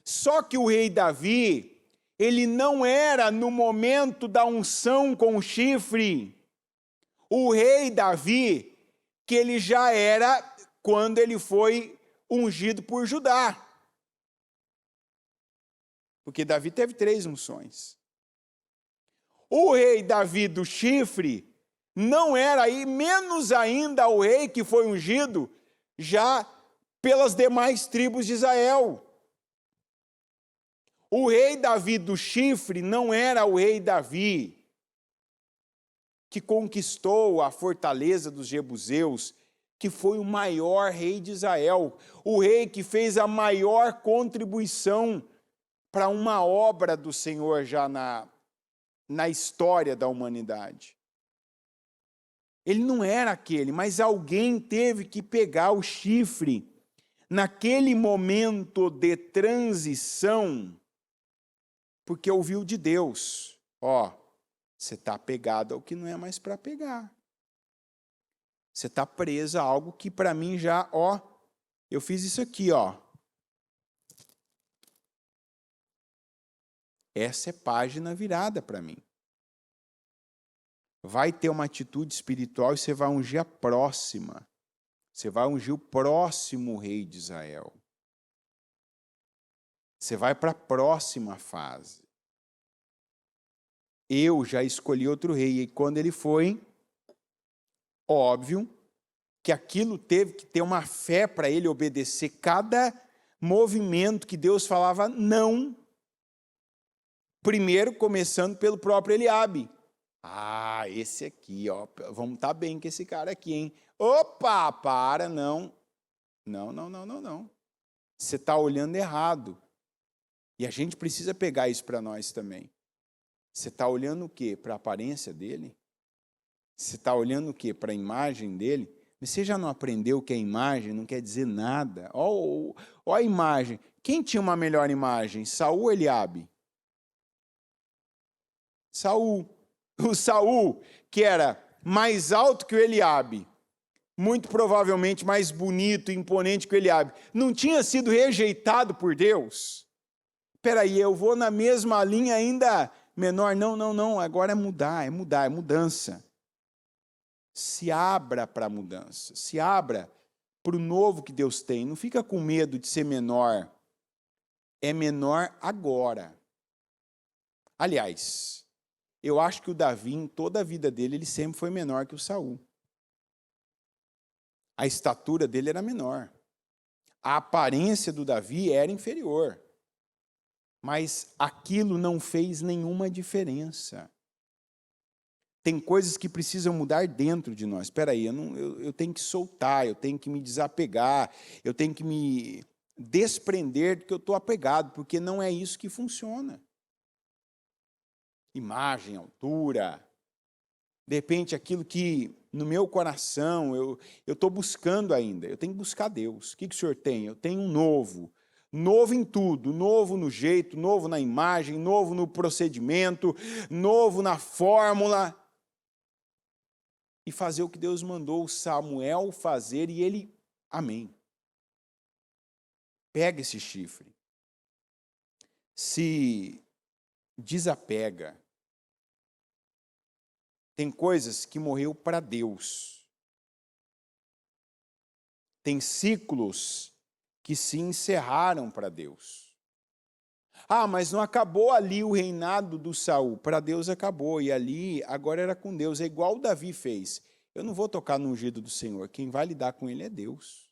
Só que o rei Davi, ele não era no momento da unção com o chifre. O rei Davi, que ele já era quando ele foi ungido por Judá. Porque Davi teve 3 unções. O rei Davi do chifre não era, e menos ainda o rei que foi ungido já pelas demais tribos de Israel. O rei Davi do chifre não era o rei Davi que conquistou a fortaleza dos jebuseus, que foi o maior rei de Israel, o rei que fez a maior contribuição para uma obra do Senhor já na história da humanidade. Ele não era aquele, mas alguém teve que pegar o chifre naquele momento de transição, porque ouviu de Deus, ó, você está apegado ao que não é mais para pegar. Você está preso a algo que para mim já, ó, eu fiz isso aqui, ó. Essa é página virada para mim. Vai ter uma atitude espiritual e você vai ungir a próxima. Você vai ungir o próximo rei de Israel. Você vai para a próxima fase. Eu já escolhi outro rei, e quando ele foi, óbvio que aquilo teve que ter uma fé para ele obedecer cada movimento que Deus falava não. Primeiro, começando pelo próprio Eliabe. Ah, esse aqui, ó, vamos estar bem com esse cara aqui, hein? Opa, para, não. Não. Você está olhando errado. E a gente precisa pegar isso para nós também. Você está olhando o quê? Para a aparência dele? Você está olhando o quê? Para a imagem dele? Você já não aprendeu que a imagem não quer dizer nada? Ó a imagem. Quem tinha uma melhor imagem? Saul ou Eliabe? Saul. O Saul, que era mais alto que o Eliabe, muito provavelmente mais bonito e imponente que Eliabe, não tinha sido rejeitado por Deus? Espera aí, eu vou na mesma linha ainda menor. Não, agora é mudar, é mudança. Se abra para a mudança, se abra para o novo que Deus tem. Não fica com medo de ser menor. É menor agora. Aliás, eu acho que o Davi, em toda a vida dele, ele sempre foi menor que o Saul. A estatura dele era menor. A aparência do Davi era inferior. Mas aquilo não fez nenhuma diferença. Tem coisas que precisam mudar dentro de nós. Espera aí, eu tenho que soltar, eu tenho que me desapegar, eu tenho que me desprender do que eu estou apegado, porque não é isso que funciona. Imagem, altura, de repente aquilo que no meu coração eu estou buscando ainda, eu tenho que buscar Deus. O que o Senhor tem? Eu tenho um novo. Novo em tudo, novo no jeito, novo na imagem, novo no procedimento, novo na fórmula. E fazer o que Deus mandou Samuel fazer, e ele, amém. Pega esse chifre, se desapega. Tem coisas que morreu para Deus. Tem ciclos que se encerraram para Deus. Ah, mas não acabou ali o reinado do Saul. Para Deus acabou, e ali agora era com Deus. É igual o Davi fez. Eu não vou tocar no ungido do Senhor, quem vai lidar com ele é Deus.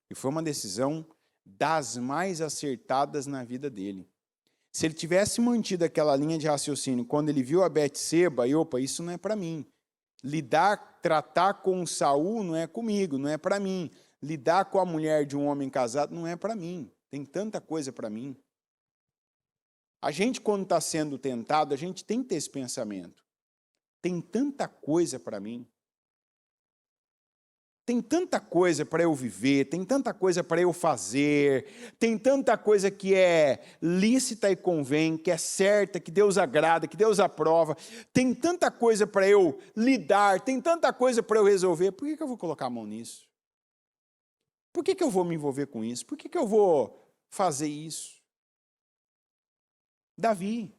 E foi uma decisão das mais acertadas na vida dele. Se ele tivesse mantido aquela linha de raciocínio, quando ele viu a Betseba, e opa, isso não é para mim. Tratar com Saul não é comigo, não é para mim. Lidar com a mulher de um homem casado não é para mim. Tem tanta coisa para mim. A gente, quando está sendo tentado, a gente tem que ter esse pensamento. Tem tanta coisa para mim. Tem tanta coisa para eu viver, tem tanta coisa para eu fazer, tem tanta coisa que é lícita e convém, que é certa, que Deus agrada, que Deus aprova. Tem tanta coisa para eu lidar, tem tanta coisa para eu resolver. Por que eu vou colocar a mão nisso? Por que eu vou me envolver com isso? Por que eu vou fazer isso? Davi,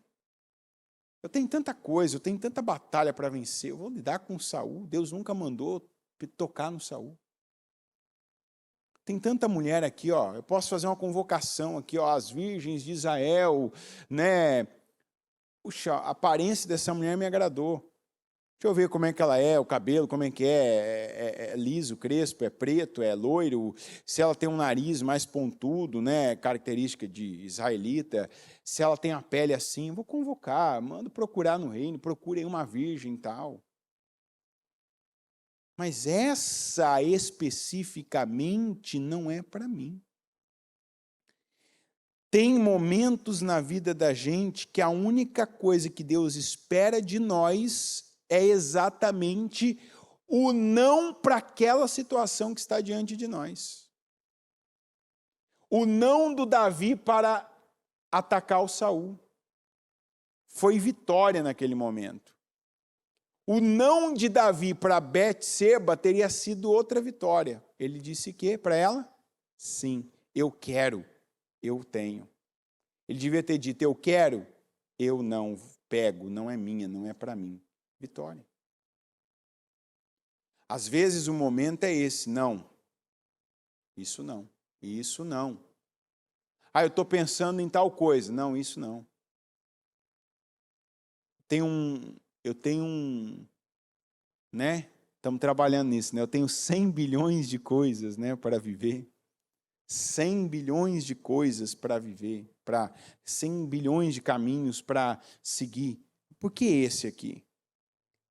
eu tenho tanta coisa, eu tenho tanta batalha para vencer, eu vou lidar com Saul. Deus nunca mandou tocar no Saul. Tem tanta mulher aqui, ó, eu posso fazer uma convocação aqui, ó, as virgens de Israel, né? Puxa, a aparência dessa mulher me agradou. Deixa eu ver como é que ela é, o cabelo, como é que é liso, crespo, é preto, é loiro, se ela tem um nariz mais pontudo, né, característica de israelita, se ela tem a pele assim, vou convocar, mando procurar no reino, procurem uma virgem e tal. Mas essa especificamente não é para mim. Tem momentos na vida da gente que a única coisa que Deus espera de nós é exatamente o não para aquela situação que está diante de nós. O não do Davi para atacar o Saul. Foi vitória naquele momento. O não de Davi para Betseba teria sido outra vitória. Ele disse que para ela? Sim, eu quero, eu tenho. Ele devia ter dito, eu quero, eu não pego, não é minha, não é para mim. Vitória. Às vezes o momento é esse, não. Isso não, isso não. Ah, eu estou pensando em tal coisa. Não, isso não. Eu tenho né? Estamos trabalhando nisso, né? Eu tenho 100 bilhões de coisas, né, para viver. 100 bilhões de coisas para viver, 100 bilhões de caminhos para seguir. Por que esse aqui?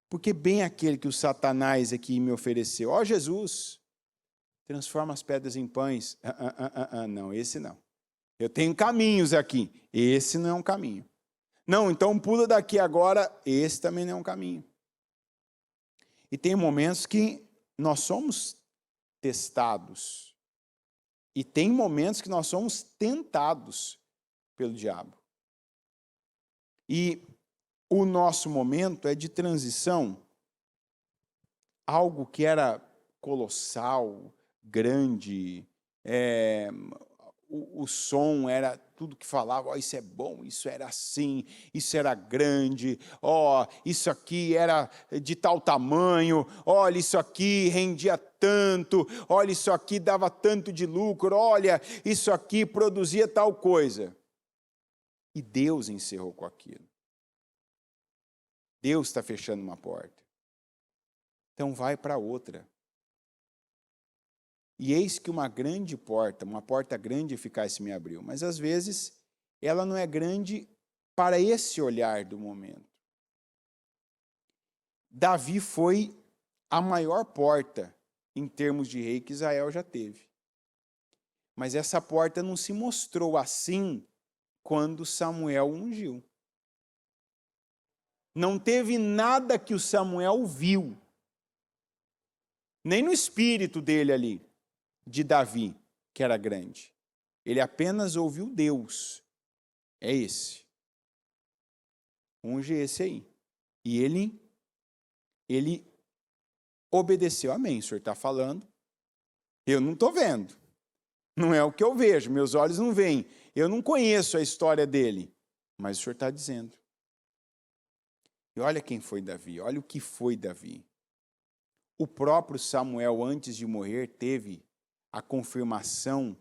Porque bem aquele que o Satanás aqui me ofereceu. Ó, Jesus, transforma as pedras em pães. Não, esse não. Eu tenho caminhos aqui. Esse não é um caminho. Não, então pula daqui agora. Esse também não é um caminho. E tem momentos que nós somos testados. E tem momentos que nós somos tentados pelo diabo. E o nosso momento é de transição algo que era colossal, grande, o som era tudo que falava, isso é bom, isso era assim, isso era grande, isso aqui era de tal tamanho, olha, isso aqui rendia tanto, olha, isso aqui dava tanto de lucro, olha, isso aqui produzia tal coisa. E Deus encerrou com aquilo. Deus está fechando uma porta. Então vai para outra. E eis que uma grande porta, uma porta grande e eficaz se me abriu. Mas às vezes ela não é grande para esse olhar do momento. Davi foi a maior porta em termos de rei que Israel já teve. Mas essa porta não se mostrou assim quando Samuel ungiu. Não teve nada que o Samuel viu, nem no espírito dele ali, de Davi, que era grande. Ele apenas ouviu Deus. É esse. Unge esse aí. E ele obedeceu. Amém, o senhor está falando. Eu não estou vendo. Não é o que eu vejo, meus olhos não veem. Eu não conheço a história dele, mas o senhor está dizendo. E olha quem foi Davi, olha o que foi Davi. O próprio Samuel, antes de morrer, teve a confirmação,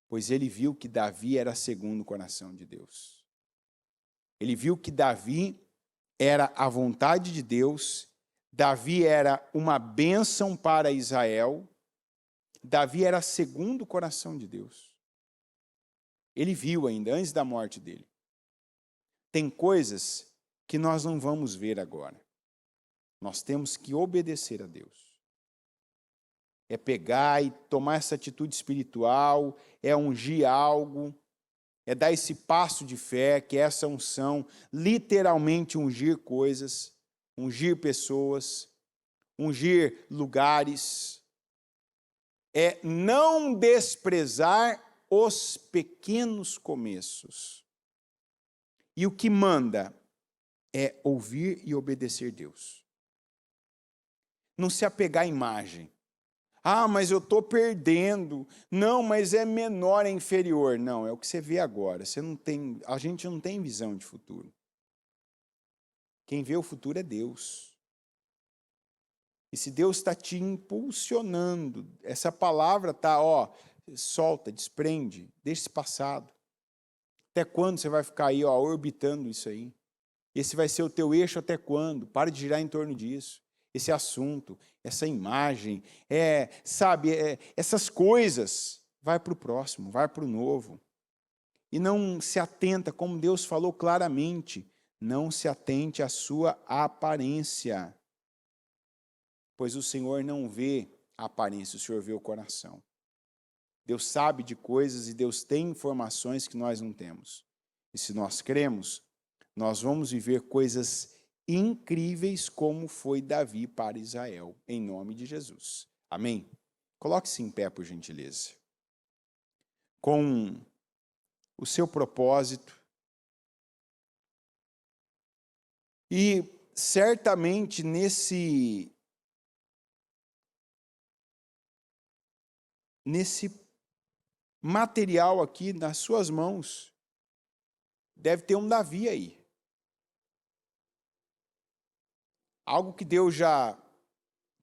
pois ele viu que Davi era segundo o coração de Deus. Ele viu que Davi era a vontade de Deus, Davi era uma bênção para Israel, Davi era segundo o coração de Deus. Ele viu ainda, antes da morte dele. Tem coisas que nós não vamos ver agora. Nós temos que obedecer a Deus. É pegar e tomar essa atitude espiritual, é ungir algo, é dar esse passo de fé, que é essa unção, literalmente ungir coisas, ungir pessoas, ungir lugares. É não desprezar os pequenos começos. E o que manda é ouvir e obedecer Deus. Não se apegar à imagem. Ah, mas eu estou perdendo. Não, mas é menor, é inferior. Não, é o que você vê agora. A gente não tem visão de futuro. Quem vê o futuro é Deus. E se Deus está te impulsionando, essa palavra está, solta, desprende, deixa esse passado. Até quando você vai ficar aí, orbitando isso aí? Esse vai ser o teu eixo até quando? Para de girar em torno disso. Esse assunto, essa imagem, essas coisas, vai para o próximo, vai para o novo. E não se atenta, como Deus falou claramente, não se atente à sua aparência. Pois o Senhor não vê a aparência, o Senhor vê o coração. Deus sabe de coisas e Deus tem informações que nós não temos. E se nós cremos, nós vamos viver coisas incríveis como foi Davi para Israel, em nome de Jesus. Amém? Coloque-se em pé, por gentileza. Com o seu propósito. E certamente nesse material aqui nas suas mãos, deve ter um Davi aí. Algo que Deus já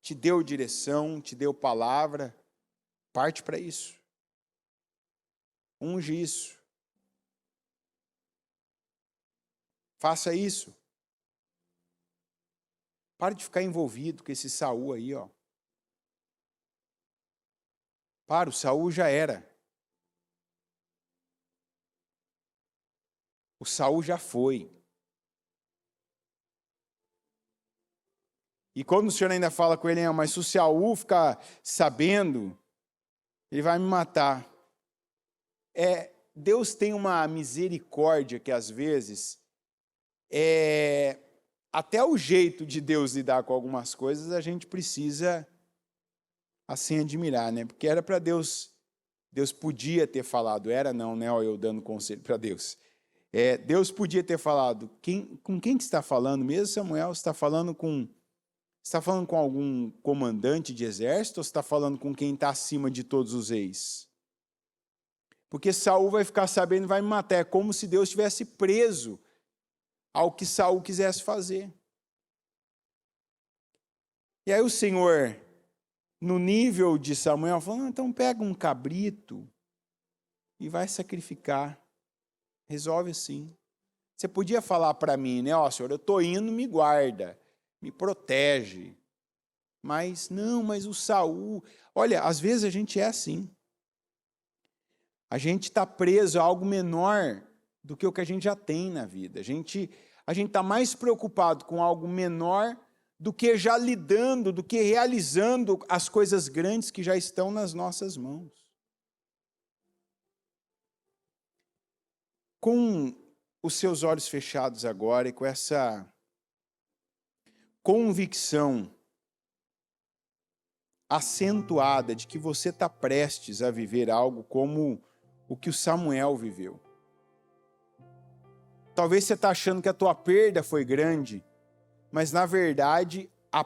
te deu direção, te deu palavra, parte para isso. Unge isso. Faça isso. Pare de ficar envolvido com esse Saul aí, Para, o Saul já era. O Saul já foi. E quando o Senhor ainda fala com ele, mas se o Saul ficar sabendo, ele vai me matar. Deus tem uma misericórdia que às vezes até o jeito de Deus lidar com algumas coisas a gente precisa assim admirar, né? Porque era para Deus podia ter falado, era não, né? Eu dando conselho para Deus. Deus podia ter falado, com quem que está falando? Mesmo Samuel está falando com Você está falando com algum comandante de exército ou você está falando com quem está acima de todos os reis? Porque Saul vai ficar sabendo e vai me matar. É como se Deus estivesse preso ao que Saul quisesse fazer. E aí o Senhor, no nível de Samuel, falou, não, então pega um cabrito e vai sacrificar. Resolve assim. Você podia falar para mim, né? Ó, Senhor, eu estou indo, me guarda, me protege. Mas não, mas o Saul... Olha, às vezes a gente é assim. A gente está preso a algo menor do que o que a gente já tem na vida. A gente está mais preocupado com algo menor do que já lidando, do que realizando as coisas grandes que já estão nas nossas mãos. Com os seus olhos fechados agora e com essa convicção acentuada de que você está prestes a viver algo como o que o Samuel viveu. Talvez você está achando que a tua perda foi grande, mas na verdade a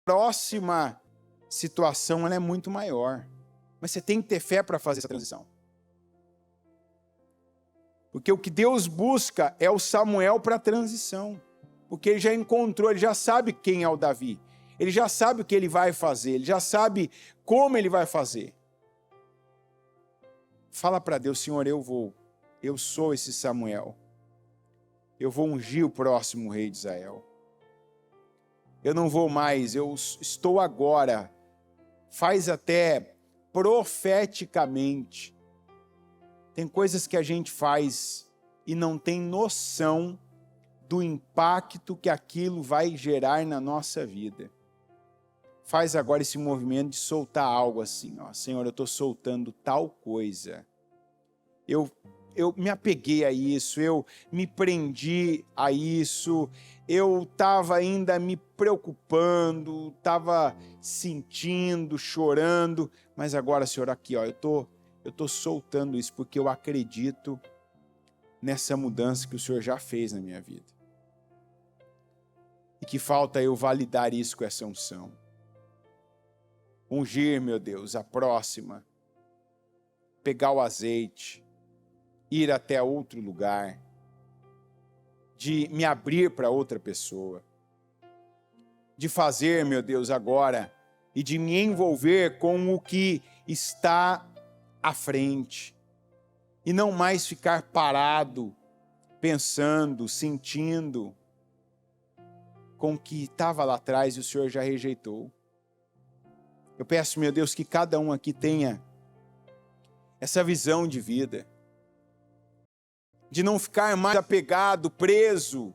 próxima situação ela é muito maior. Mas você tem que ter fé para fazer essa transição. Porque o que Deus busca é o Samuel para a transição. Porque ele já encontrou, ele já sabe quem é o Davi. Ele já sabe o que ele vai fazer, ele já sabe como ele vai fazer. Fala para Deus, Senhor, eu sou esse Samuel. Eu vou ungir o próximo rei de Israel. Eu não vou mais, eu estou agora. Faz até profeticamente. Tem coisas que a gente faz e não tem noção do impacto que aquilo vai gerar na nossa vida. Faz agora esse movimento de soltar algo assim, ó. Senhor, eu estou soltando tal coisa. Eu me apeguei a isso, eu me prendi a isso, eu estava ainda me preocupando, estava sentindo, chorando, mas agora, Senhor, aqui, ó, eu estou soltando isso porque eu acredito nessa mudança que o Senhor já fez na minha vida. E que falta eu validar isso com essa unção. Ungir, meu Deus, a próxima. Pegar o azeite. Ir até outro lugar. De me abrir para outra pessoa. De fazer, meu Deus, agora. E de me envolver com o que está à frente. E não mais ficar parado, pensando, sentindo com o que estava lá atrás e o Senhor já rejeitou. Eu peço, meu Deus, que cada um aqui tenha essa visão de vida, de não ficar mais apegado, preso,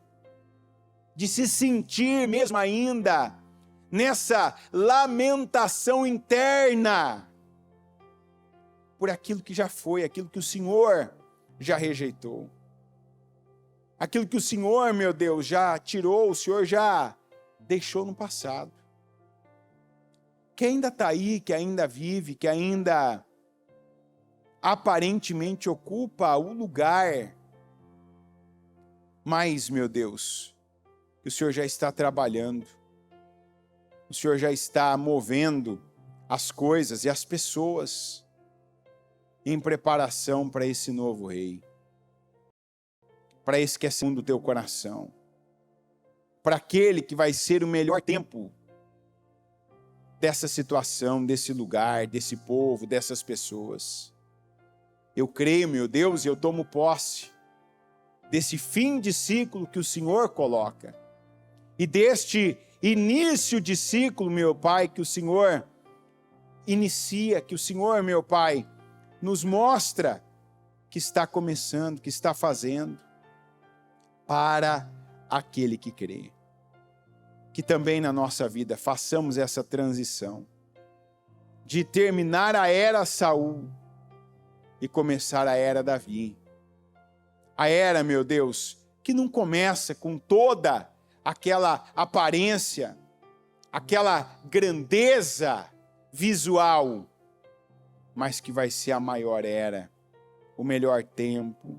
de se sentir mesmo ainda nessa lamentação interna por aquilo que já foi, aquilo que o Senhor já rejeitou. Aquilo que o Senhor, meu Deus, já tirou, o Senhor já deixou no passado. Que ainda está aí, que ainda vive, que ainda aparentemente ocupa o lugar. Mas, meu Deus, que o Senhor já está trabalhando. O Senhor já está movendo as coisas e as pessoas em preparação para esse novo rei. Para esse que é segundo o teu coração. Para aquele que vai ser o melhor tempo dessa situação, desse lugar, desse povo, dessas pessoas. Eu creio, meu Deus, e eu tomo posse desse fim de ciclo que o Senhor coloca. E deste início de ciclo, meu Pai, que o Senhor inicia, que o Senhor, meu Pai, nos mostra que está começando, que está fazendo, para aquele que crê. Que também na nossa vida façamos essa transição de terminar a era Saul e começar a era Davi. A era, meu Deus, que não começa com toda aquela aparência, aquela grandeza visual, mas que vai ser a maior era, o melhor tempo,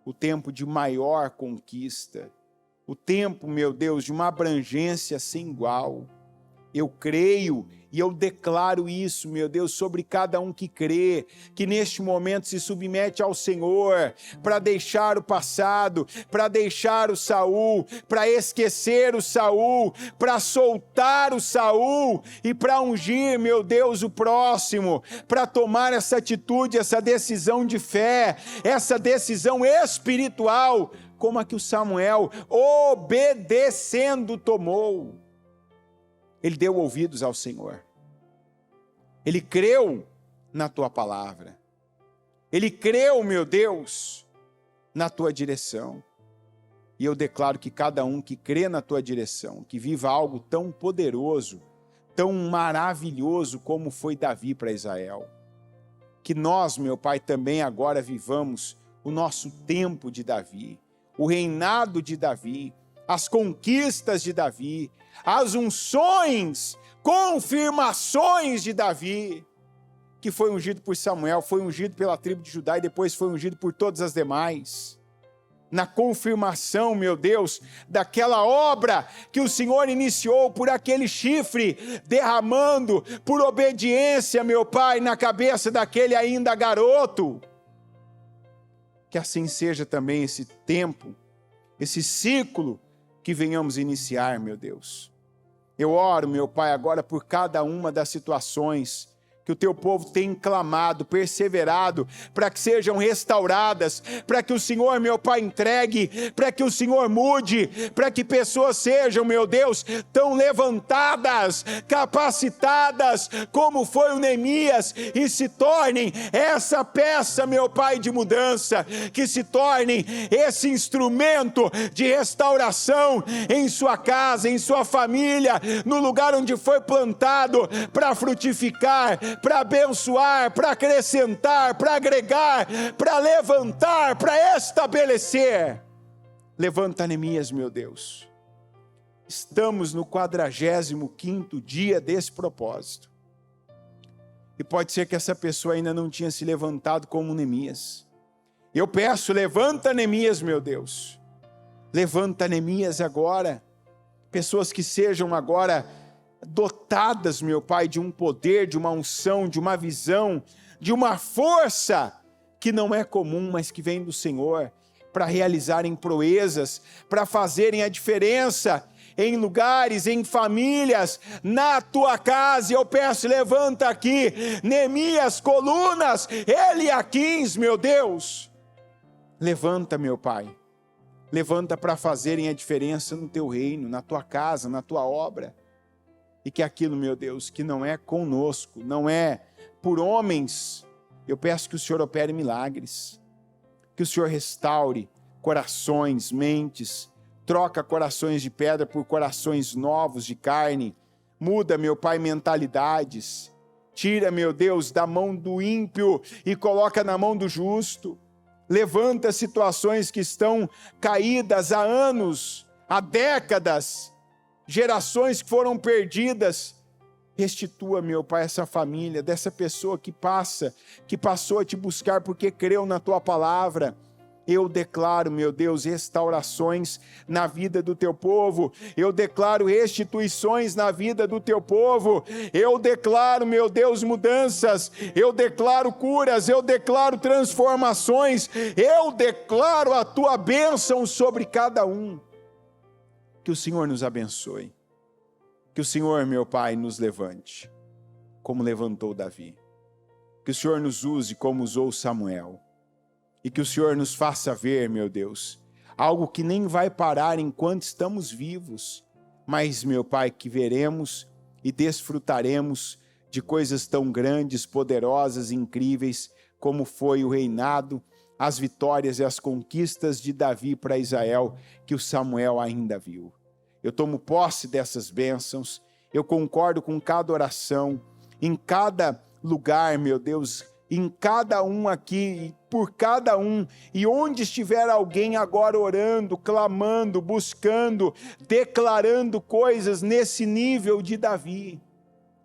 o tempo de maior conquista, o tempo, meu Deus, de uma abrangência sem igual, Eu creio e eu declaro isso, meu Deus, sobre cada um que crê, que neste momento se submete ao Senhor, para deixar o passado, para deixar o Saul, para esquecer o Saul, para soltar o Saul e para ungir, meu Deus, o próximo, para tomar essa atitude, essa decisão de fé, essa decisão espiritual, como a que o Samuel, obedecendo, tomou. Ele deu ouvidos ao Senhor. Ele creu na tua palavra. Ele creu, meu Deus, na tua direção. E eu declaro que cada um que crê na tua direção, que viva algo tão poderoso, tão maravilhoso como foi Davi para Israel. Que nós, meu Pai, também agora vivamos o nosso tempo de Davi, o reinado de Davi, as conquistas de Davi, as unções, confirmações de Davi, que foi ungido por Samuel, foi ungido pela tribo de Judá e depois foi ungido por todas as demais. Na confirmação, meu Deus, daquela obra que o Senhor iniciou por aquele chifre, derramando por obediência, meu Pai, na cabeça daquele ainda garoto. Que assim seja também esse tempo, esse ciclo que venhamos iniciar, meu Deus. Eu oro, meu Pai, agora por cada uma das situações que o teu povo tem clamado, perseverado, para que sejam restauradas, para que o Senhor, meu Pai, entregue, para que o Senhor mude, para que pessoas sejam, meu Deus, tão levantadas, capacitadas, como foi o Neemias, e se tornem essa peça, meu Pai, de mudança, que se tornem esse instrumento de restauração em sua casa, em sua família, no lugar onde foi plantado, para frutificar, para abençoar, para acrescentar, para agregar, para levantar, para estabelecer. Levanta Neemias, meu Deus. Estamos no 45º dia desse propósito. E pode ser que essa pessoa ainda não tinha se levantado como Neemias. Eu peço, levanta Neemias, meu Deus. Levanta Neemias agora. Pessoas que sejam agora dotadas, meu Pai, de um poder, de uma unção, de uma visão, de uma força que não é comum, mas que vem do Senhor, para realizarem proezas, para fazerem a diferença em lugares, em famílias, na tua casa. E eu peço, levanta aqui, Neemias, colunas, Eliaquins, meu Deus. Levanta, meu Pai, levanta para fazerem a diferença no teu reino, na tua casa, na tua obra. E que aquilo, meu Deus, que não é conosco, não é por homens, eu peço que o Senhor opere milagres, que o Senhor restaure corações, mentes, troca corações de pedra por corações novos de carne, muda, meu Pai, mentalidades, tira, meu Deus, da mão do ímpio e coloca na mão do justo, levanta situações que estão caídas há anos, há décadas, gerações que foram perdidas. Restitua, meu Pai, essa família, dessa pessoa que passou a te buscar porque creu na tua palavra. Eu declaro, meu Deus, restaurações na vida do teu povo. Eu declaro restituições na vida do teu povo. Eu declaro, meu Deus, mudanças. Eu declaro curas. Eu declaro transformações. Eu declaro a tua bênção sobre cada um. Que o Senhor nos abençoe. Que o Senhor, meu Pai, nos levante, como levantou Davi. Que o Senhor nos use como usou Samuel. E que o Senhor nos faça ver, meu Deus, algo que nem vai parar enquanto estamos vivos. Mas, meu Pai, que veremos e desfrutaremos de coisas tão grandes, poderosas, incríveis, como foi o reinado, as vitórias e as conquistas de Davi para Israel, que o Samuel ainda viu. Eu tomo posse dessas bênçãos, eu concordo com cada oração, em cada lugar, meu Deus, em cada um aqui, por cada um, e onde estiver alguém agora orando, clamando, buscando, declarando coisas nesse nível de Davi,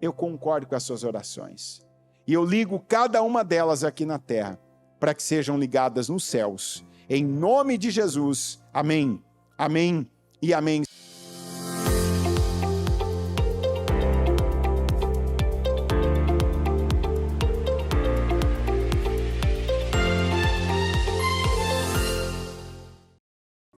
eu concordo com as suas orações, e eu ligo cada uma delas aqui na terra, para que sejam ligadas nos céus, em nome de Jesus, amém, amém e amém.